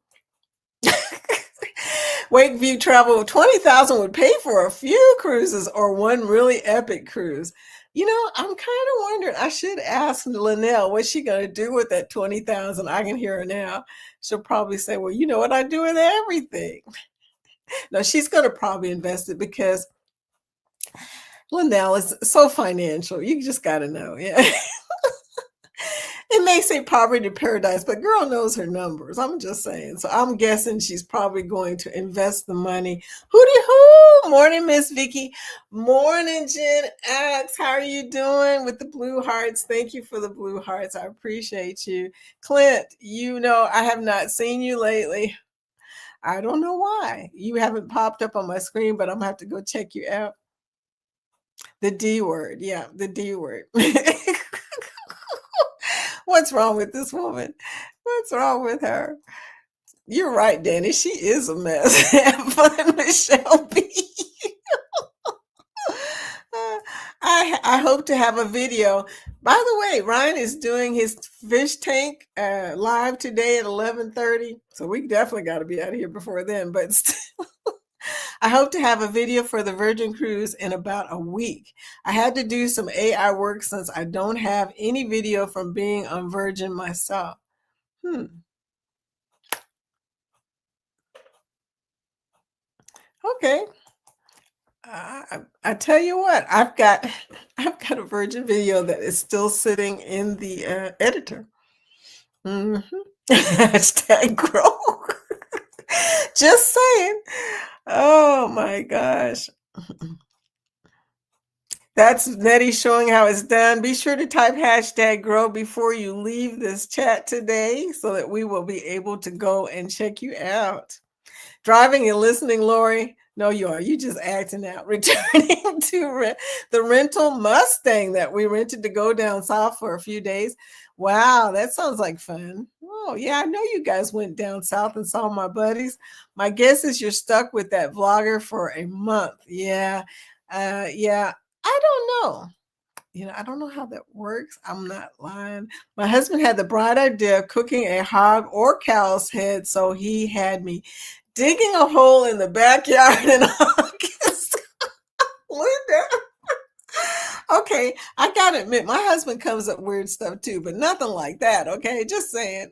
Wakeview travel 20,000 would pay for a few cruises or one really epic cruise. You know, I'm kind of wondering. I should ask Linnell what's she gonna do with that 20,000. I can hear her now. She'll probably say, "Well, you know what I do with everything." No, she's gonna probably invest it because Linnell is so financial. You just gotta know, yeah. It may say poverty paradise, but girl knows her numbers. I'm just saying. So I'm guessing she's probably going to invest the money. Hootie hoo! Morning, Miss Vicky. Morning, Jen X. How are you doing with the blue hearts? Thank you for the blue hearts. I appreciate you. Clint, you know I have not seen you lately. I don't know why. You haven't popped up on my screen, but I'm going to have to go check you out. The D word. Yeah, the D word. What's wrong with this woman? What's wrong with her? You're right, Danny. She is a mess. Have fun, Michelle B. I hope to have a video. By the way, Ryan is doing his fish tank live today at 11:30. So we definitely got to be out of here before then. But still, I hope to have a video for the Virgin Cruise in about a week. I had to do some AI work since I don't have any video from being on Virgin myself. Okay. I tell you what, I've got a Virgin video that is still sitting in the editor. Hashtag grow. Just saying. Oh my gosh. That's Nettie showing how it's done. Be sure to type hashtag grow before you leave this chat today so that we will be able to go and check you out. Driving and listening, Lori. No, you are. You just acting out. Returning to the rental Mustang that we rented to go down south for a few days. Wow, that sounds like fun. Oh, yeah, I know you guys went down south and saw my buddies. My guess is you're stuck with that vlogger for a month. Yeah, yeah. I don't know. I don't know how that works. I'm not lying. My husband had the bright idea of cooking a hog or cow's head, so he had me digging a hole in the backyard in August. Linda. Okay, I gotta admit, my husband comes up weird stuff too, but nothing like that. Okay, just saying.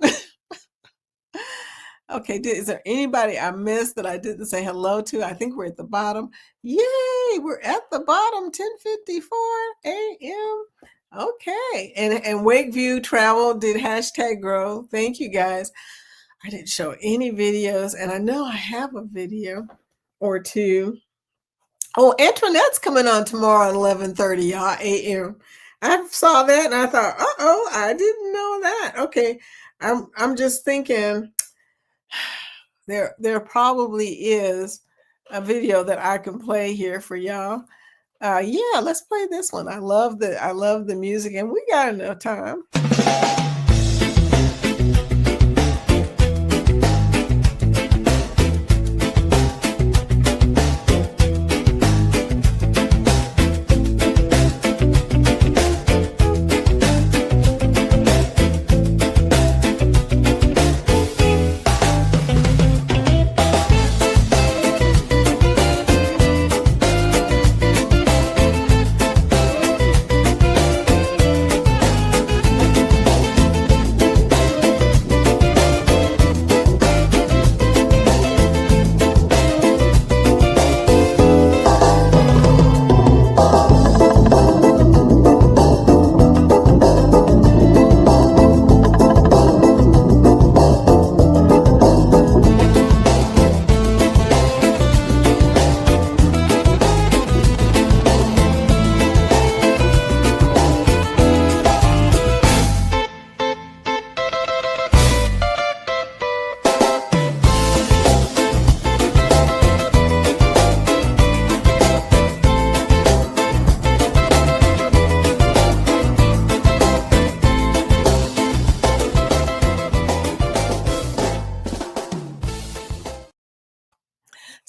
Okay, is there anybody I missed that I didn't say hello to? I think we're at the bottom. Yay, we're at the bottom, 10:54 a.m. Okay, and Wakeview Travel did hashtag grow. Thank you guys. I didn't show any videos, and I know I have a video or two. Oh, Antoinette's coming on tomorrow at 11:30 y'all, a.m. I saw that and I thought, uh-oh, I didn't know that. Okay, I'm just thinking there probably is a video that I can play here for y'all. Yeah, let's play this one. I love the music, and we got enough time.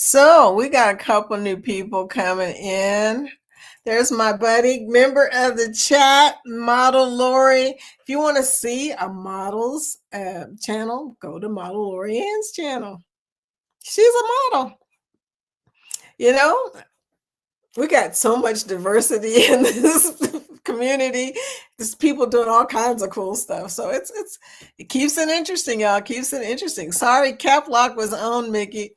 So we got a couple new people coming in. There's my buddy, member of the chat, Model Lori. If you want to see a model's channel, go to Model Lori Ann's channel. She's a model. We got so much diversity in this community. There's people doing all kinds of cool stuff. So it keeps it interesting, y'all. Keeps it interesting. Sorry, Cap Lock was on, Mickey.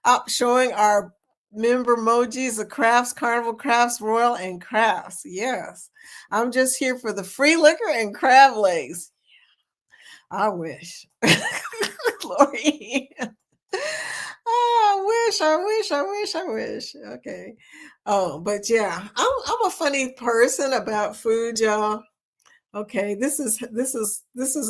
Up showing our member emojis, the crafts, Carnival Crafts, Royal, and Crafts. Yes. I'm just here for the free liquor and crab legs. I wish. Lori. I wish. Okay. Oh, but yeah, I'm a funny person about food, y'all. Okay, this is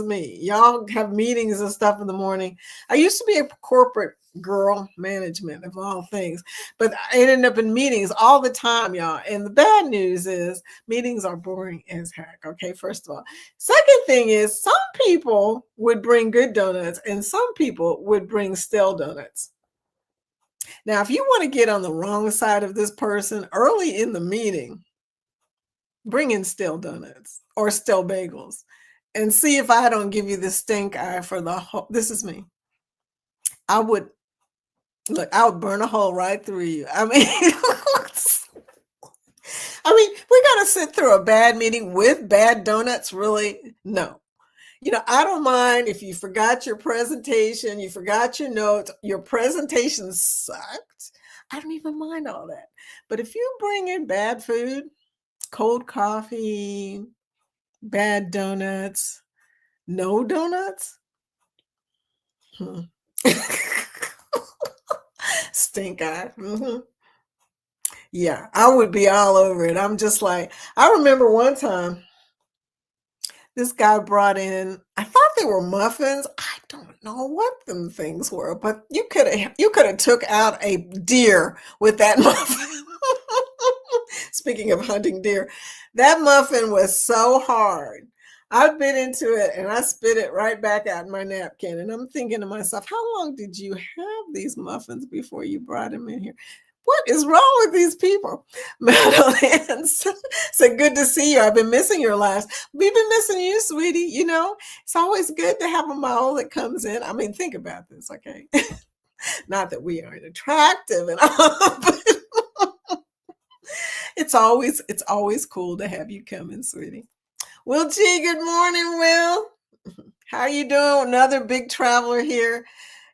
me. Y'all have meetings and stuff in the morning. I used to be a corporate girl, management of all things, but I ended up in meetings all the time, y'all. And the bad news is meetings are boring as heck. Okay, first of all. Second thing is some people would bring good donuts and some people would bring stale donuts. Now, if you want to get on the wrong side of this person early in the meeting, bring in stale donuts or stale bagels and see if I don't give you the stink eye for the whole. This is me. I would burn a hole right through you. I mean, we got to sit through a bad meeting with bad donuts. Really? No. I don't mind if you forgot your presentation, you forgot your notes, your presentation sucked. I don't even mind all that. But if you bring in bad food, cold coffee, bad donuts, no donuts, stink eye. Yeah, I would be all over it. I'm just like, I remember one time this guy brought in, I thought they were muffins. I don't know what them things were, but you could have took out a deer with that muffin. Speaking of hunting deer, that muffin was so hard. I bit into it and I spit it right back out in my napkin. And I'm thinking to myself, how long did you have these muffins before you brought them in here? What is wrong with these people? Madeline said, good to see you. I've been missing your lives. We've been missing you, sweetie. You know, it's always good to have a model that comes in. I mean, think about this, okay? Not that we aren't attractive and all, but it's always cool to have you come in, sweetie. Will G, good morning, Will. How are you doing? Another big traveler here.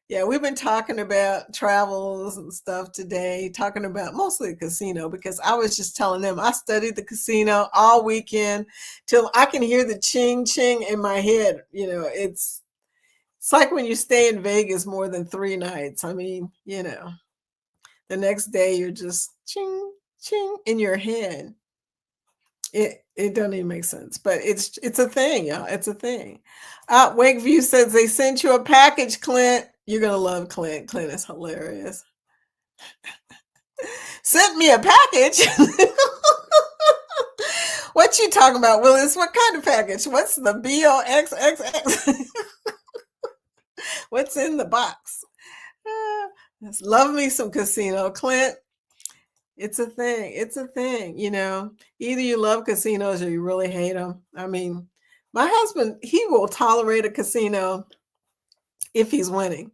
Yeah, we've been talking about travels and stuff today, talking about mostly the casino, because I was just telling them I studied the casino all weekend till I can hear the ching ching in my head. You know, it's like when you stay in Vegas more than 3 nights. I mean, you know, the next day you're just ching ching in your head. It doesn't even make sense, but it's a thing, y'all. It's a thing. Wakeview says they sent you a package, Clint. You're gonna love Clint. Clint is hilarious. Sent me a package. What you talking about, Willis? What kind of package? What's the BOXXX? What's in the box? Love me some casino, Clint. It's a thing. It's a thing, you know. Either you love casinos or you really hate them. I mean, my husband, he will tolerate a casino if he's winning.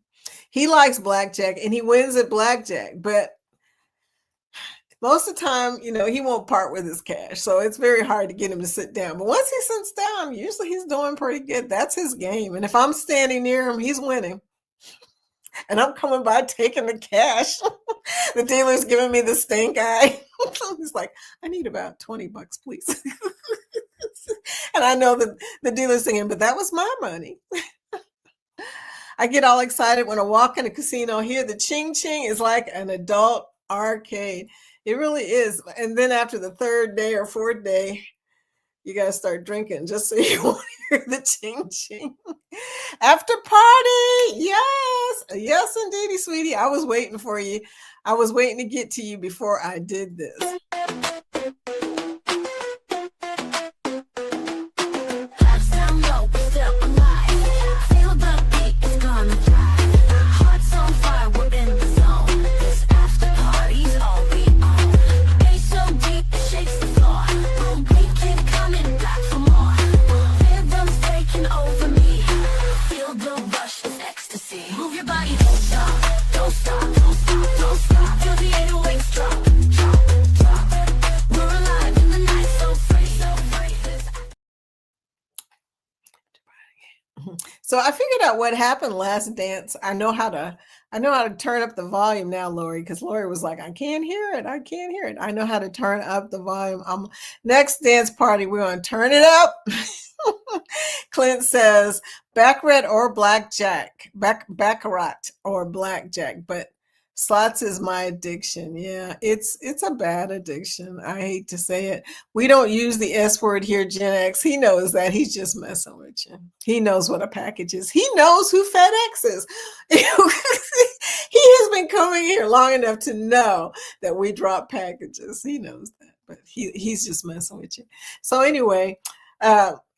He likes blackjack and he wins at blackjack, but most of the time, you know, he won't part with his cash. So it's very hard to get him to sit down. But once he sits down, usually he's doing pretty good. That's his game. And if I'm standing near him, he's winning. And I'm coming by taking the cash. The dealer's giving me the stink eye. He's like, I need about $20, please. And I know that the dealer's thinking, but that was my money. I get all excited when I walk in a casino here. The ching ching is like an adult arcade. It really is. And then after the 3rd day or 4th day, you got to start drinking just so you won't hear the ching ching. After party. Yes. Yes, indeedy, sweetie. I was waiting for you. I was waiting to get to you before I did this. So I figured out what happened last dance. I know how to turn up the volume now, Lori, because Lori was like, I can't hear it. I can't hear it. I know how to turn up the volume. Next dance party, we're going to turn it up. Clint says, baccarat or blackjack, baccarat or blackjack, but slots is my addiction. Yeah, it's a bad addiction. I hate to say it. We don't use the S word here, Gen X. He knows that. He's just messing with you. He knows what a package is. He knows who FedEx is. He has been coming here long enough to know that we drop packages. He knows that, but he's just messing with you. So anyway,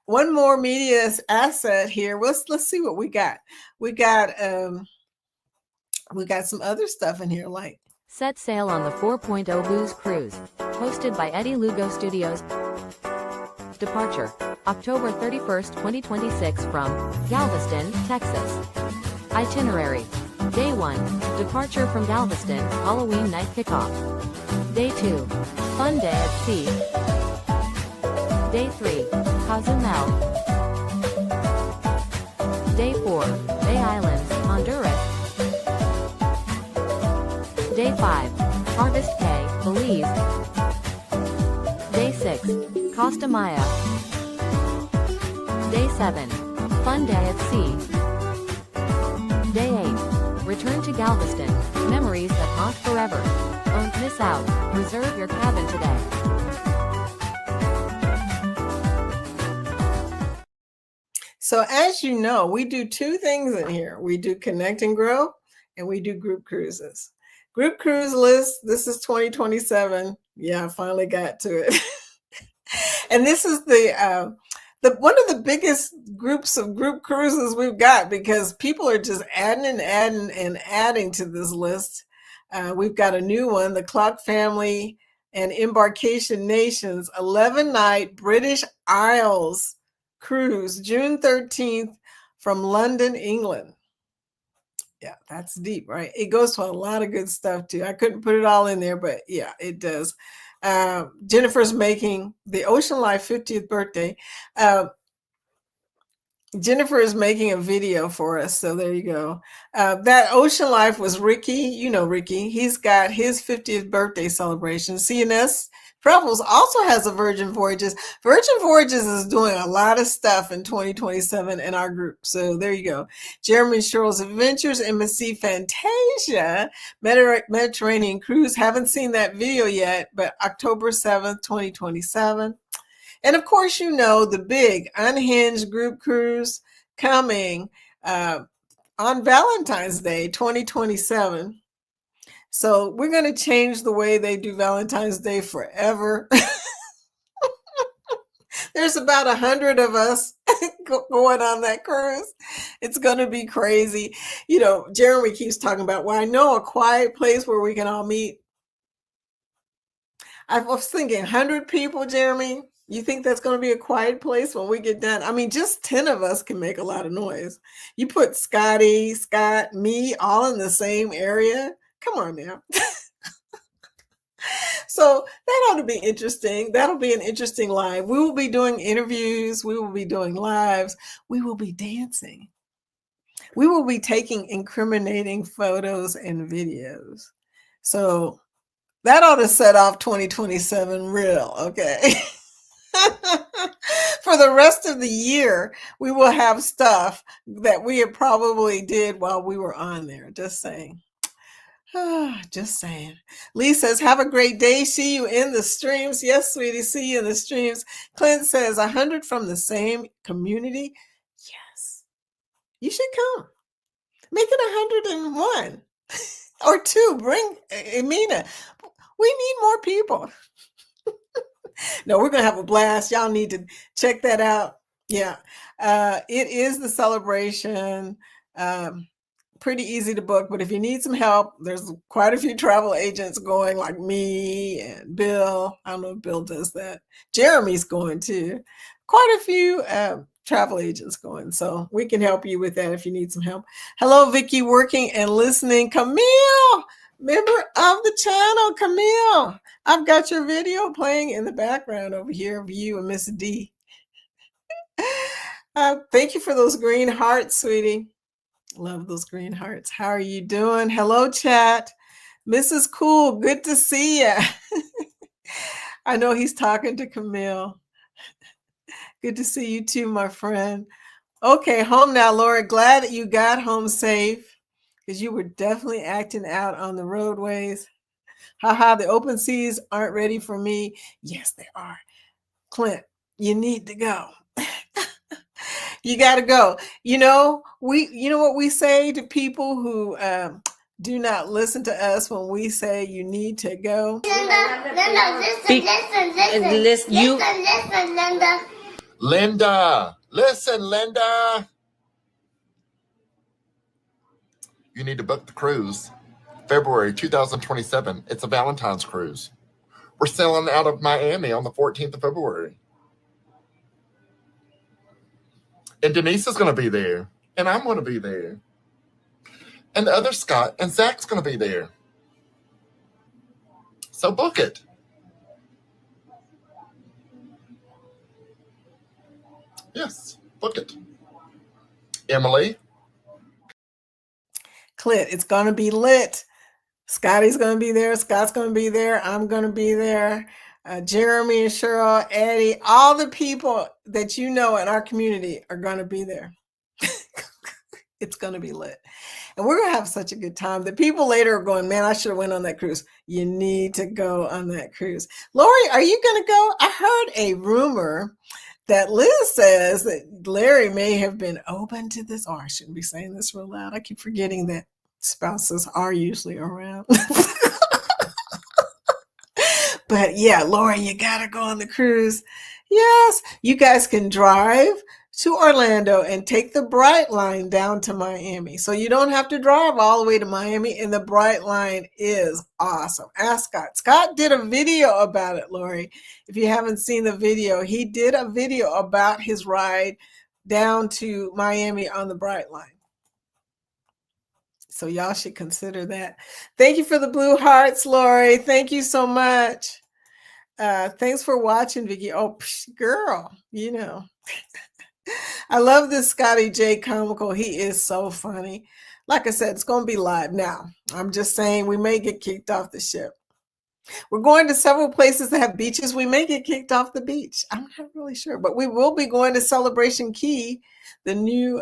one more media asset here. Let's see what we got. We got some other stuff in here, like set sail on the 4.0 Booze Cruise, hosted by Eddie Lugo Studios. Departure, October 31st, 2026 from Galveston, Texas. Itinerary, Day 1, departure from Galveston, Halloween night kickoff. Day 2, fun day at sea. Day 3, Cozumel. Day 4, Bay Islands, Honduras. Day 5, Harvest Cay, Belize. Day 6, Costa Maya. Day 7, fun day at sea. Day 8, return to Galveston, memories that haunt forever. Don't miss out, reserve your cabin today. So as you know, we do 2 things in here. We do Connect and Grow, and we do group cruises. Group cruise list, this is 2027. Yeah, I finally got to it. And this is the one of the biggest groups of group cruises we've got, because people are just adding to this list. We've got a new one, the Clark Family and Embarkation Nations 11-night British Isles cruise, June 13th from London, England. Yeah, that's deep, right? It goes to a lot of good stuff too. I couldn't put it all in there, but yeah, it does. Jennifer's making the Ocean Life 50th birthday. Jennifer is making a video for us, so there you go. That Ocean Life was Ricky. You know Ricky. He's got his 50th birthday celebration. CNS Travels also has a Virgin Voyages. Virgin Voyages is doing a lot of stuff in 2027 in our group, so there you go. Jeremy Sherrill's Adventures, MSC Fantasia, Mediterranean Cruise. Haven't seen that video yet, but October 7th, 2027. And of course, you know, the big Unhinged group cruise coming on Valentine's Day, 2027. So we're going to change the way they do Valentine's Day forever. There's about 100 of us going on that cruise. It's going to be crazy. You know, Jeremy keeps talking about, well, I know a quiet place where we can all meet. I was thinking 100 people, Jeremy. You think that's going to be a quiet place when we get done? I mean, just 10 of us can make a lot of noise. You put Scotty, Scott, me all in the same area. Come on now. So that ought to be interesting. That'll be an interesting live. We will be doing interviews. We will be doing lives. We will be dancing. We will be taking incriminating photos and videos. So that ought to set off 2027 real, okay? For the rest of the year, we will have stuff that we have probably did while we were on there. Just saying. Just saying. Lee says, have a great day. See you in the streams. Yes, sweetie, see you in the streams. Clint says, 100 from the same community. Yes. You should come. Make it 101 or 2. Bring Amina. We need more people. No, we're going to have a blast. Y'all need to check that out. Yeah. It is the celebration. Pretty easy to book, but if you need some help, there's quite a few travel agents going, like me and Bill. I don't know if Bill does that. Jeremy's going too. Quite a few travel agents going. So we can help you with that if you need some help. Hello, Vicky, working and listening. Camille, member of the channel. Camille, I've got your video playing in the background over here of you and Miss D. Thank you for those green hearts, sweetie. Love those green hearts. How are you doing? Hello, chat. Mrs. Cool, good to see you. I know he's talking to Camille. Good to see you too, my friend. Okay, home now, Laura. Glad that you got home safe because you were definitely acting out on the roadways. Haha, the open seas aren't ready for me. Yes, they are. Clint, you need to go. You got to go. You know what we say to people who do not listen to us when we say you need to go? Linda, listen, Linda. Linda, listen, Linda. You need to book the cruise. February 2027. It's a Valentine's cruise. We're sailing out of Miami on the 14th of February. And Denise is going to be there. And I'm going to be there. And the other Scott and Zach's going to be there. So book it. Yes, book it. Emily? Clint, it's going to be lit. Scotty's going to be there. Scott's going to be there. I'm going to be there. Jeremy and Cheryl, Eddie, all the people that you know in our community are going to be there. It's going to be lit. And we're going to have such a good time. The people later are going, man, I should have went on that cruise. You need to go on that cruise. Lori, are you going to go? I heard a rumor that Liz says that Larry may have been open to this. Oh, I shouldn't be saying this real loud. I keep forgetting that spouses are usually around. But yeah, Lori, you got to go on the cruise. Yes, you guys can drive to Orlando and take the Bright Line down to Miami. So you don't have to drive all the way to Miami, and the Bright Line is awesome. Ask Scott. Scott did a video about it, Lori. If you haven't seen the video, he did a video about his ride down to Miami on the Bright Line. So y'all should consider that. Thank you for the blue hearts, Lori. Thank you so much. Thanks for watching, Vicky. Oh, girl, you know. I love this Scotty J comical. He is so funny. Like I said, it's going to be live now. I'm just saying we may get kicked off the ship. We're going to several places that have beaches. We may get kicked off the beach. I'm not really sure, but we will be going to Celebration Key, the new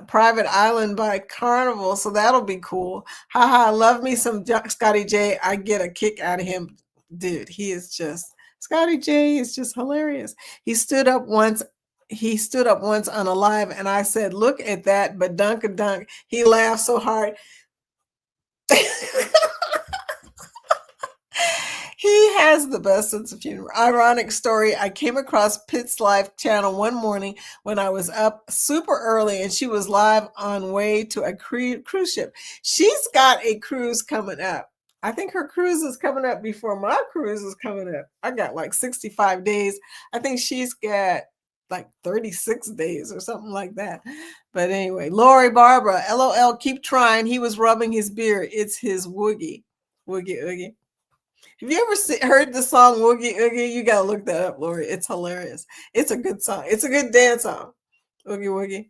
private island by Carnival. So that'll be cool. Haha, love me some Scotty J. I get a kick out of him. Dude, Scotty J is just hilarious. He stood up once on a live and I said, look at that, but dunk. He laughed so hard. He has the best sense of humor. Ironic story. I came across Pitt's live channel one morning when I was up super early and she was live on way to a cruise ship. She's got a cruise coming up. I think her cruise is coming up before my cruise is coming up. I got like 65 days. I think she's got like 36 days or something like that. But anyway, Lori Barbara, LOL, keep trying. He was rubbing his beard. It's his woogie. Woogie oogie. Have you ever heard the song Woogie Oogie? You got to look that up, Lori. It's hilarious. It's a good song. It's a good dance song. Oogie Woogie.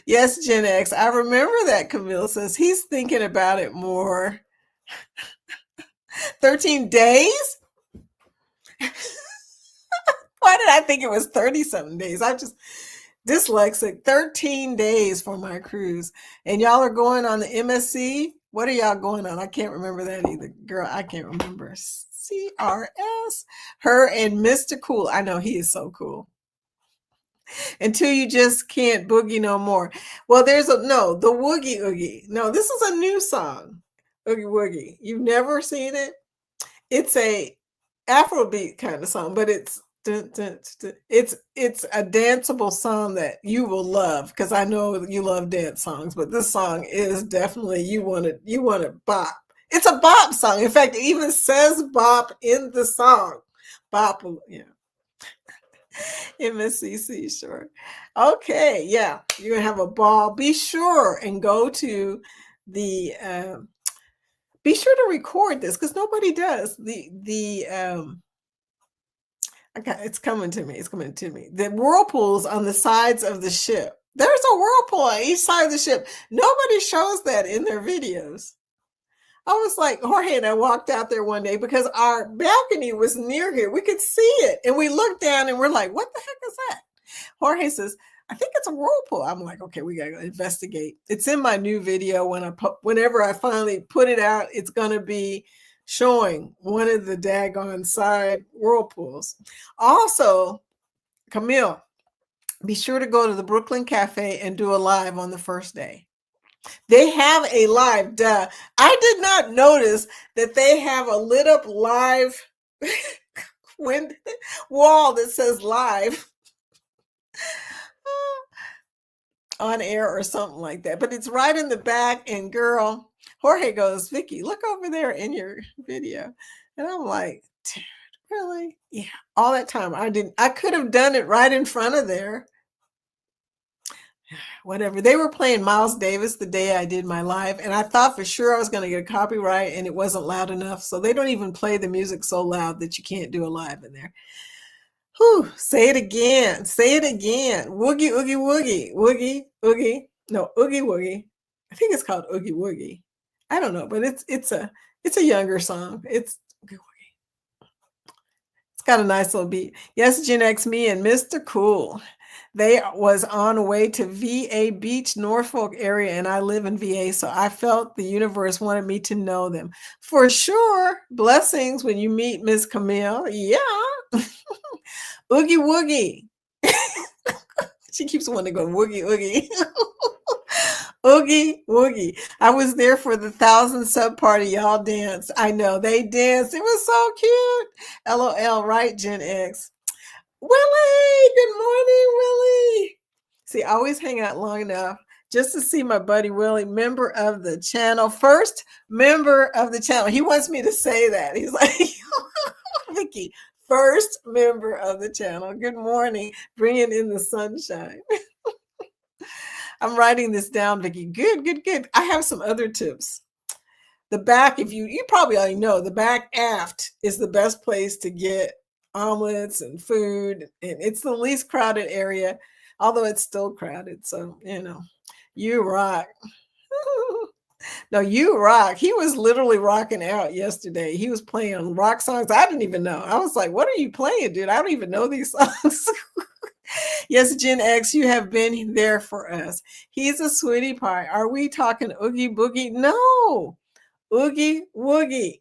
Yes, Gen X. I remember that. Camille says he's thinking about it more. 13 days? Why did I think it was 30-something days? I'm just dyslexic. 13 days for my cruise. And y'all are going on the MSC? What are y'all going on? I can't remember that either. Girl, I can't remember. CRS? Her and Mr. Cool. I know he is so cool. Until you just can't boogie no more. Well, the Woogie Oogie. No, this is a new song. Oogie Woogie. You've never seen it? It's a Afrobeat kind of song, but it's a danceable song that you will love because I know you love dance songs, but this song is definitely you want to bop. It's a bop song. In fact, it even says bop in the song. Bop, yeah. MSCC, sure. Okay, yeah, you're gonna have a ball. Be sure and go to the be sure to record this because nobody does. It's coming to me. The whirlpools on the sides of the ship. There's a whirlpool on each side of the ship. Nobody shows that in their videos. I was like, Jorge and I walked out there one day because our balcony was near here. We could see it. And we looked down and we're like, what the heck is that? Jorge says, I think it's a whirlpool. I'm like, okay, we got to investigate. It's in my new video. Whenever I finally put it out, it's going to be showing one of the daggone side whirlpools. Also, Camille, be sure to go to the Brooklyn Cafe and do a live on the first day. They have a live, duh. I did not notice that they have a lit up live wall that says live on air or something like that. But it's right in the back. And girl, Jorge goes, Vicky, look over there in your video. And I'm like, dude, really? Yeah. All that time I could have done it right in front of there. Whatever. They were playing Miles Davis the day I did my live, and I thought for sure I was going to get a copyright, and it wasn't loud enough. So they don't even play the music so loud that you can't do a live in there. Whew. Say it again. Woogie, oogie, woogie. Woogie, oogie. No, oogie, woogie. I think it's called Oogie Woogie. I don't know, but it's a younger song. It's Oogie Woogie. It's got a nice little beat. Yes, Gen X, me and Mr. Cool. They was on the way to VA Beach, Norfolk area, and I live in VA, so I felt the universe wanted me to know them. For sure. Blessings when you meet Miss Camille. Yeah. Oogie Woogie. She keeps wanting to go Woogie Oogie. Oogie Woogie. I was there for the 1,000 sub party. Y'all danced. I know they danced. It was so cute. LOL, right, Gen X? Willie, good morning, Willie. See, I always hang out long enough just to see my buddy Willie, member of the channel. First member of the channel. He wants me to say that. He's like, Vicky, first member of the channel. Good morning. Bringing in the sunshine. I'm writing this down, Vicky. Good, good, good. I have some other tips. The back, if you probably already know, the back aft is the best place to get omelets and food. And it's the least crowded area, although it's still crowded. So, you rock. No, you rock. He was literally rocking out yesterday. He was playing rock songs. I didn't even know. I was like, what are you playing, dude? I don't even know these songs. Yes, Gen X, you have been there for us. He's a sweetie pie. Are we talking Oogie Boogie? No. Oogie Woogie.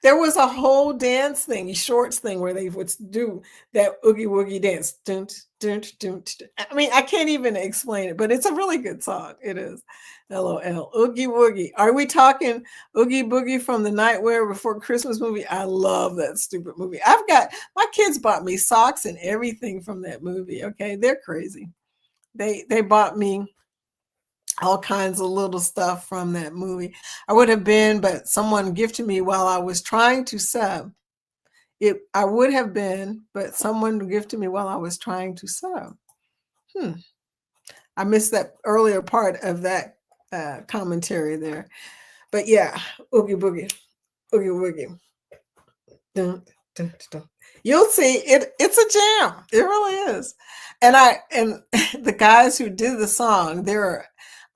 There was a whole dance thing, shorts thing, where they would do that Oogie Woogie dance. Dun, dun, dun, dun. I mean, I can't even explain it, but it's a really good song. It is. LOL. Oogie Woogie. Are we talking Oogie Boogie from the Nightmare Before Christmas movie? I love that stupid movie. My kids bought me socks and everything from that movie. Okay, they're crazy. They bought me all kinds of little stuff from that movie. I would have been, but someone gifted me while I was trying to sub. I would have been, but someone gifted me while I was trying to sub. I missed that earlier part of that commentary there. But yeah, Oogie Boogie, Oogie Woogie. Dun, dun, dun. You'll see it's a jam. It really is. And the guys who did the song, they're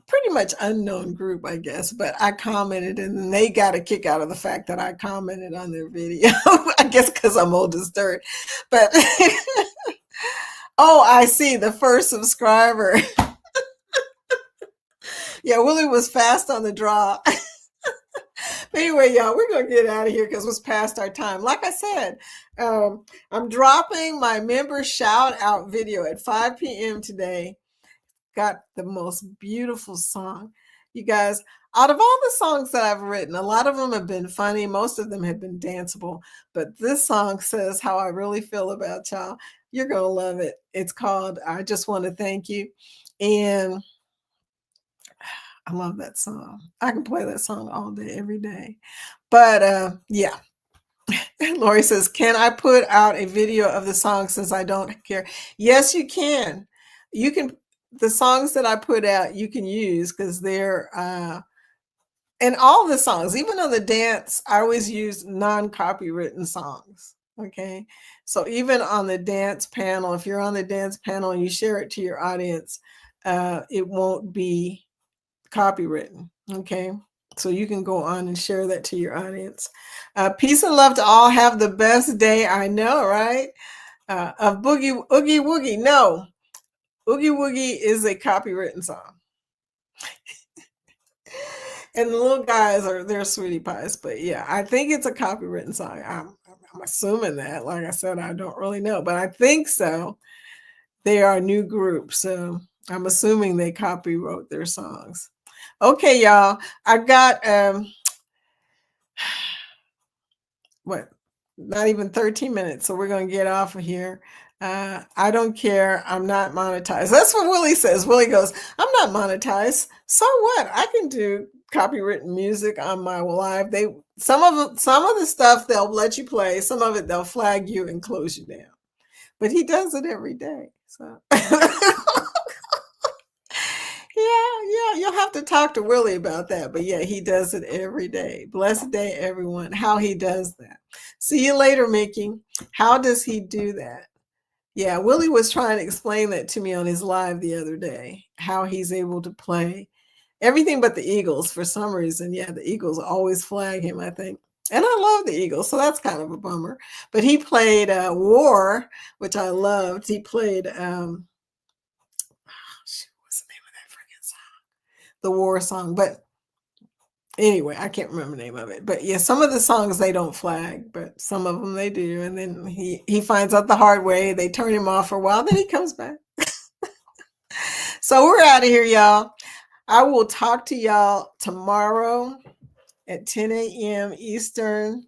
pretty much unknown group, I guess, but I commented and they got a kick out of the fact that I commented on their video. I guess because I'm old as dirt. But oh, I see, the first subscriber. Yeah, Willie was fast on the draw. But anyway, y'all, we're going to get out of here because it's past our time. Like I said, I'm dropping my member shout out video at 5 p.m. today. Got the most beautiful song. You guys, out of all the songs that I've written, a lot of them have been funny. Most of them have been danceable. But this song says how I really feel about y'all. You're going to love it. It's called I Just Want to Thank You. And I love that song. I can play that song all day, every day. But yeah. Lori says, can I put out a video of the song since I don't care? Yes, you can. You can. The songs that I put out, you can use because they're, and all the songs, even on the dance, I always use non-copywritten songs. Okay. So even on the dance panel, if you're on the dance panel and you share it to your audience, it won't be copywritten. Okay. So you can go on and share that to your audience. Peace and love to all. Have the best day. I know, right? Of Oogie Woogie. No. Oogie Woogie is a copywritten song. And the little guys they're sweetie pies, but yeah, I think it's a copywritten song. I'm assuming that. Like I said, I don't really know, but I think so. They are a new group, so I'm assuming they copywrote their songs. Okay, y'all. I got not even 13 minutes, so we're gonna get off of here. I don't care. I'm not monetized. That's what Willie says. Willie goes, I'm not monetized. So what? I can do copywritten music on my live. Some of the stuff they'll let you play. Some of it they'll flag you and close you down. But he does it every day. So yeah, you'll have to talk to Willie about that. But yeah, he does it every day. Blessed day, everyone. How he does that. See you later, Mickey. How does he do that? Yeah, Willie was trying to explain that to me on his live the other day, how he's able to play everything but the Eagles for some reason. Yeah, the Eagles always flag him, I think. And I love the Eagles, so that's kind of a bummer. But he played War, which I loved. He played, what's the name of that freaking song? The War song. But Anyway, I can't remember the name of it, but yeah, some of the songs they don't flag, but some of them they do. And then he finds out the hard way. They turn him off for a while, then he comes back. So we're out of here, y'all. I will talk to y'all tomorrow at 10 a.m. Eastern.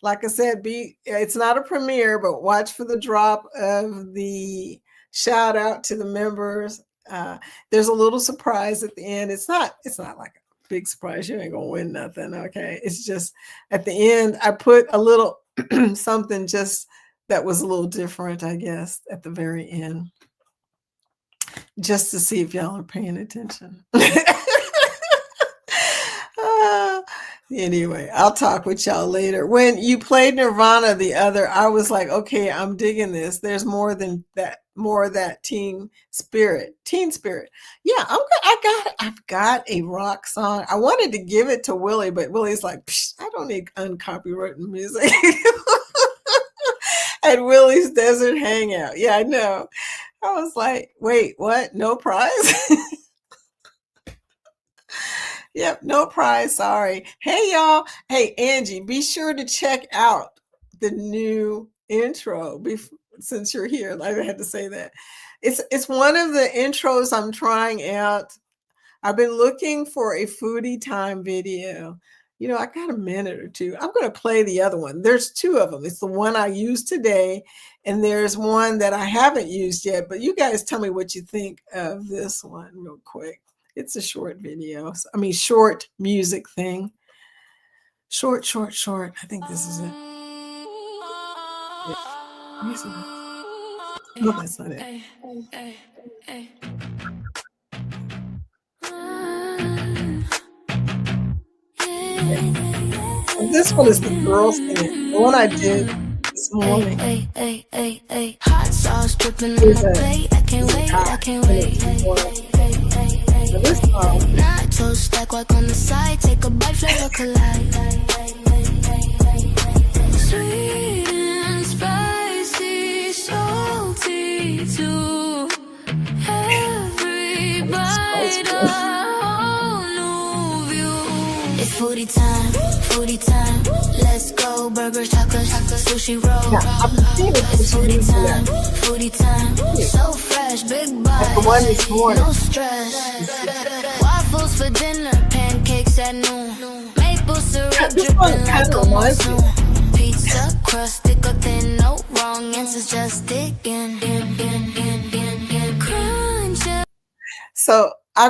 Like I said, it's not a premiere, but watch for the drop of the shout out to the members. There's a little surprise at the end. It's not like a big surprise. You ain't gonna win nothing. Okay. It's just at the end, I put a little something just that was a little different, I guess, at the very end. Just to see if y'all are paying attention. Anyway, I'll talk with y'all later. When you played Nirvana I was like, okay, I'm digging this. There's more than that, more of that teen spirit. Yeah, I've got a rock song. I wanted to give it to Willie, but Willie's like, I don't need uncopyrighted music. At Willie's Desert Hangout. Yeah, I know. I was like, wait, what? No prize? Yep, no prize. Sorry. Hey, y'all. Hey, Angie, be sure to check out the new intro since you're here. I had to say that. It's one of the intros I'm trying out. I've been looking for a Foodie Time video. You know, I got a minute or two. I'm going to play the other one. There's two of them. It's the one I used today, and there's one that I haven't used yet. But you guys tell me what you think of this one real quick. It's a short video. Short music thing. Short. I think this is it. Yeah. No, that's not it. And this one is the girl singing. The one I did this morning. Hot sauce dripping on my plate. I can't wait. This song. Nacho stack walk on the side. Take a bite, flavor collide. Sweet and spicy, salty too. Every bite a whole new view. It's foodie time. Let's go. Burgers, tacos, sushi roll. It's foodie time. So fresh, big bites, no stress. Waffles for dinner, pancakes at noon. Maple syrup dripping like a monsoon. Pizza crust, thick or thin, no wrong answers, just dig in. Crunch. So I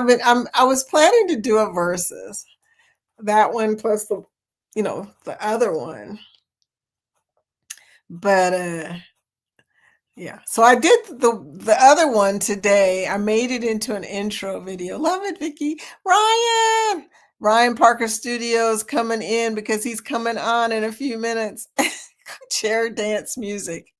was planning to do a versus. That one plus the other one. But yeah, so I did the other one today. I made it into an intro video. Love it, Vicky. Ryan Parker Studios coming in because he's coming on in a few minutes. Chair dance music.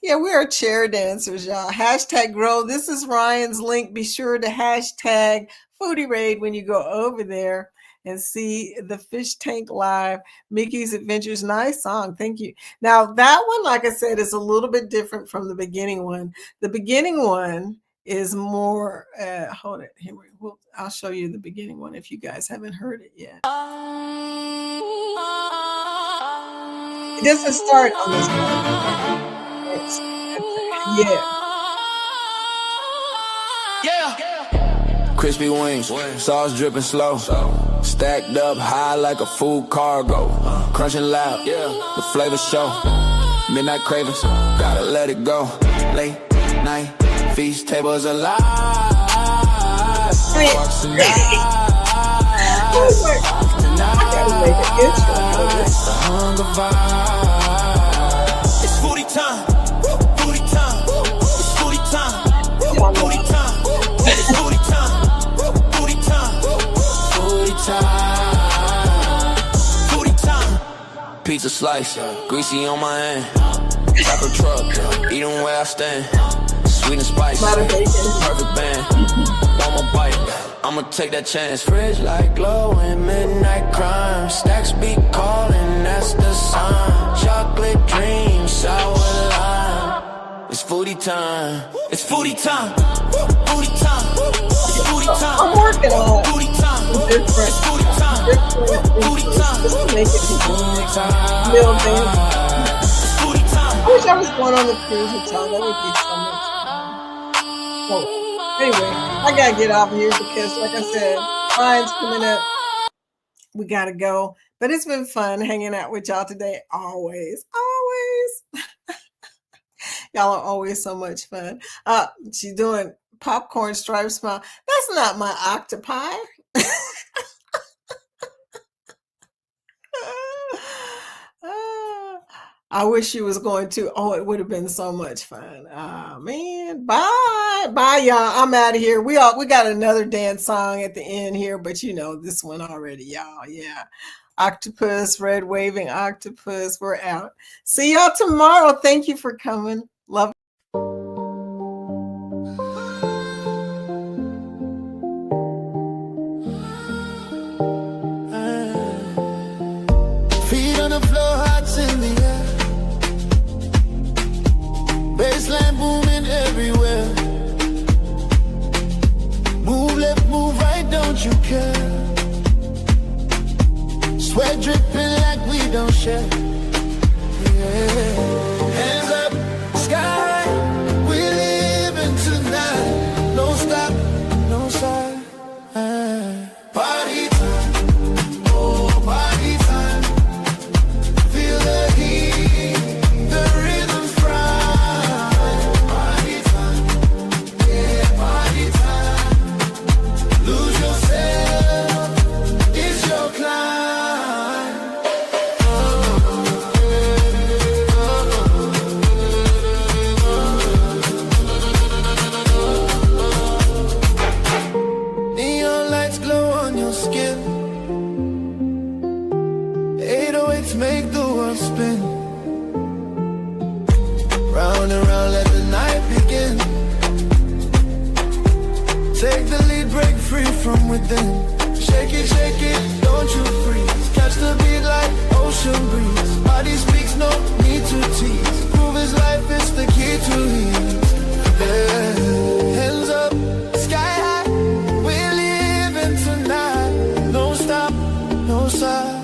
Yeah, we are chair dancers, y'all. Hashtag grow. This is Ryan's link. Be sure to hashtag Foodie Raid when you go over there and see the Fish Tank Live, Mickey's Adventures. Nice song. Thank you. Now, that one, like I said, is a little bit different from the beginning one. The beginning one is more, hold it. Here I'll show you the beginning one if you guys haven't heard it yet. It doesn't start on this one. Yeah. Crispy wings, sauce dripping slow. Stacked up high like a food cargo. Crunching loud, the flavor show. Midnight cravings, gotta let it go. Late night, feast tables alive. Walks and the hunger vibe. It's foodie time. Foodie time. It's foodie time. Foodie time. It's foodie time. Foodie time. Foodie time. Foodie time. Pizza slice, greasy on my hand. Taco truck, eating where I stand. Sweet and spicy, perfect band. One more bite, I'ma take that chance. Fridge like glowing, midnight crime. Stacks be calling, that's the sign. Chocolate dream, sour lime. It's foodie time. It's foodie time. Foodie time. It's foodie time. I'm working on it. Foodie time. different, just to make it real dance. I wish I was going on the cruise with y'all. That would be so much fun. So, anyway, I gotta get off here because, like I said, Ryan's coming up. We gotta go. But it's been fun hanging out with y'all today. Always. Y'all are always so much fun. She's doing popcorn striped smile. That's not my octopi. I wish she was going to. Oh, it would have been so much fun. Man, bye, y'all. I'm out of here. We got another dance song at the end here, but you know this one already, y'all. Yeah, octopus, red waving octopus. We're out. See y'all tomorrow. Thank you for coming. Love. Feet on the floor, hearts in the air. Baseline booming everywhere. Move left, move right, don't you care? Sweat dripping like we don't share. Yeah. Hands up, sky, we're living tonight. No stop, no sign. Party time, oh party time. Feel the heat, the rhythm's right. Party time, yeah, party time. Lose yourself, it's your climb. Neon lights glow on your skin. 808s make the world spin. Round and round, let the night begin. Take the lead, break free from within. Shake it, don't you freeze. Catch the beat like ocean breeze. Body speaks, no need to tease. Groove is life, it's the key to ease. Yeah. Hands up, sky high. We're living tonight. No stop, no sign.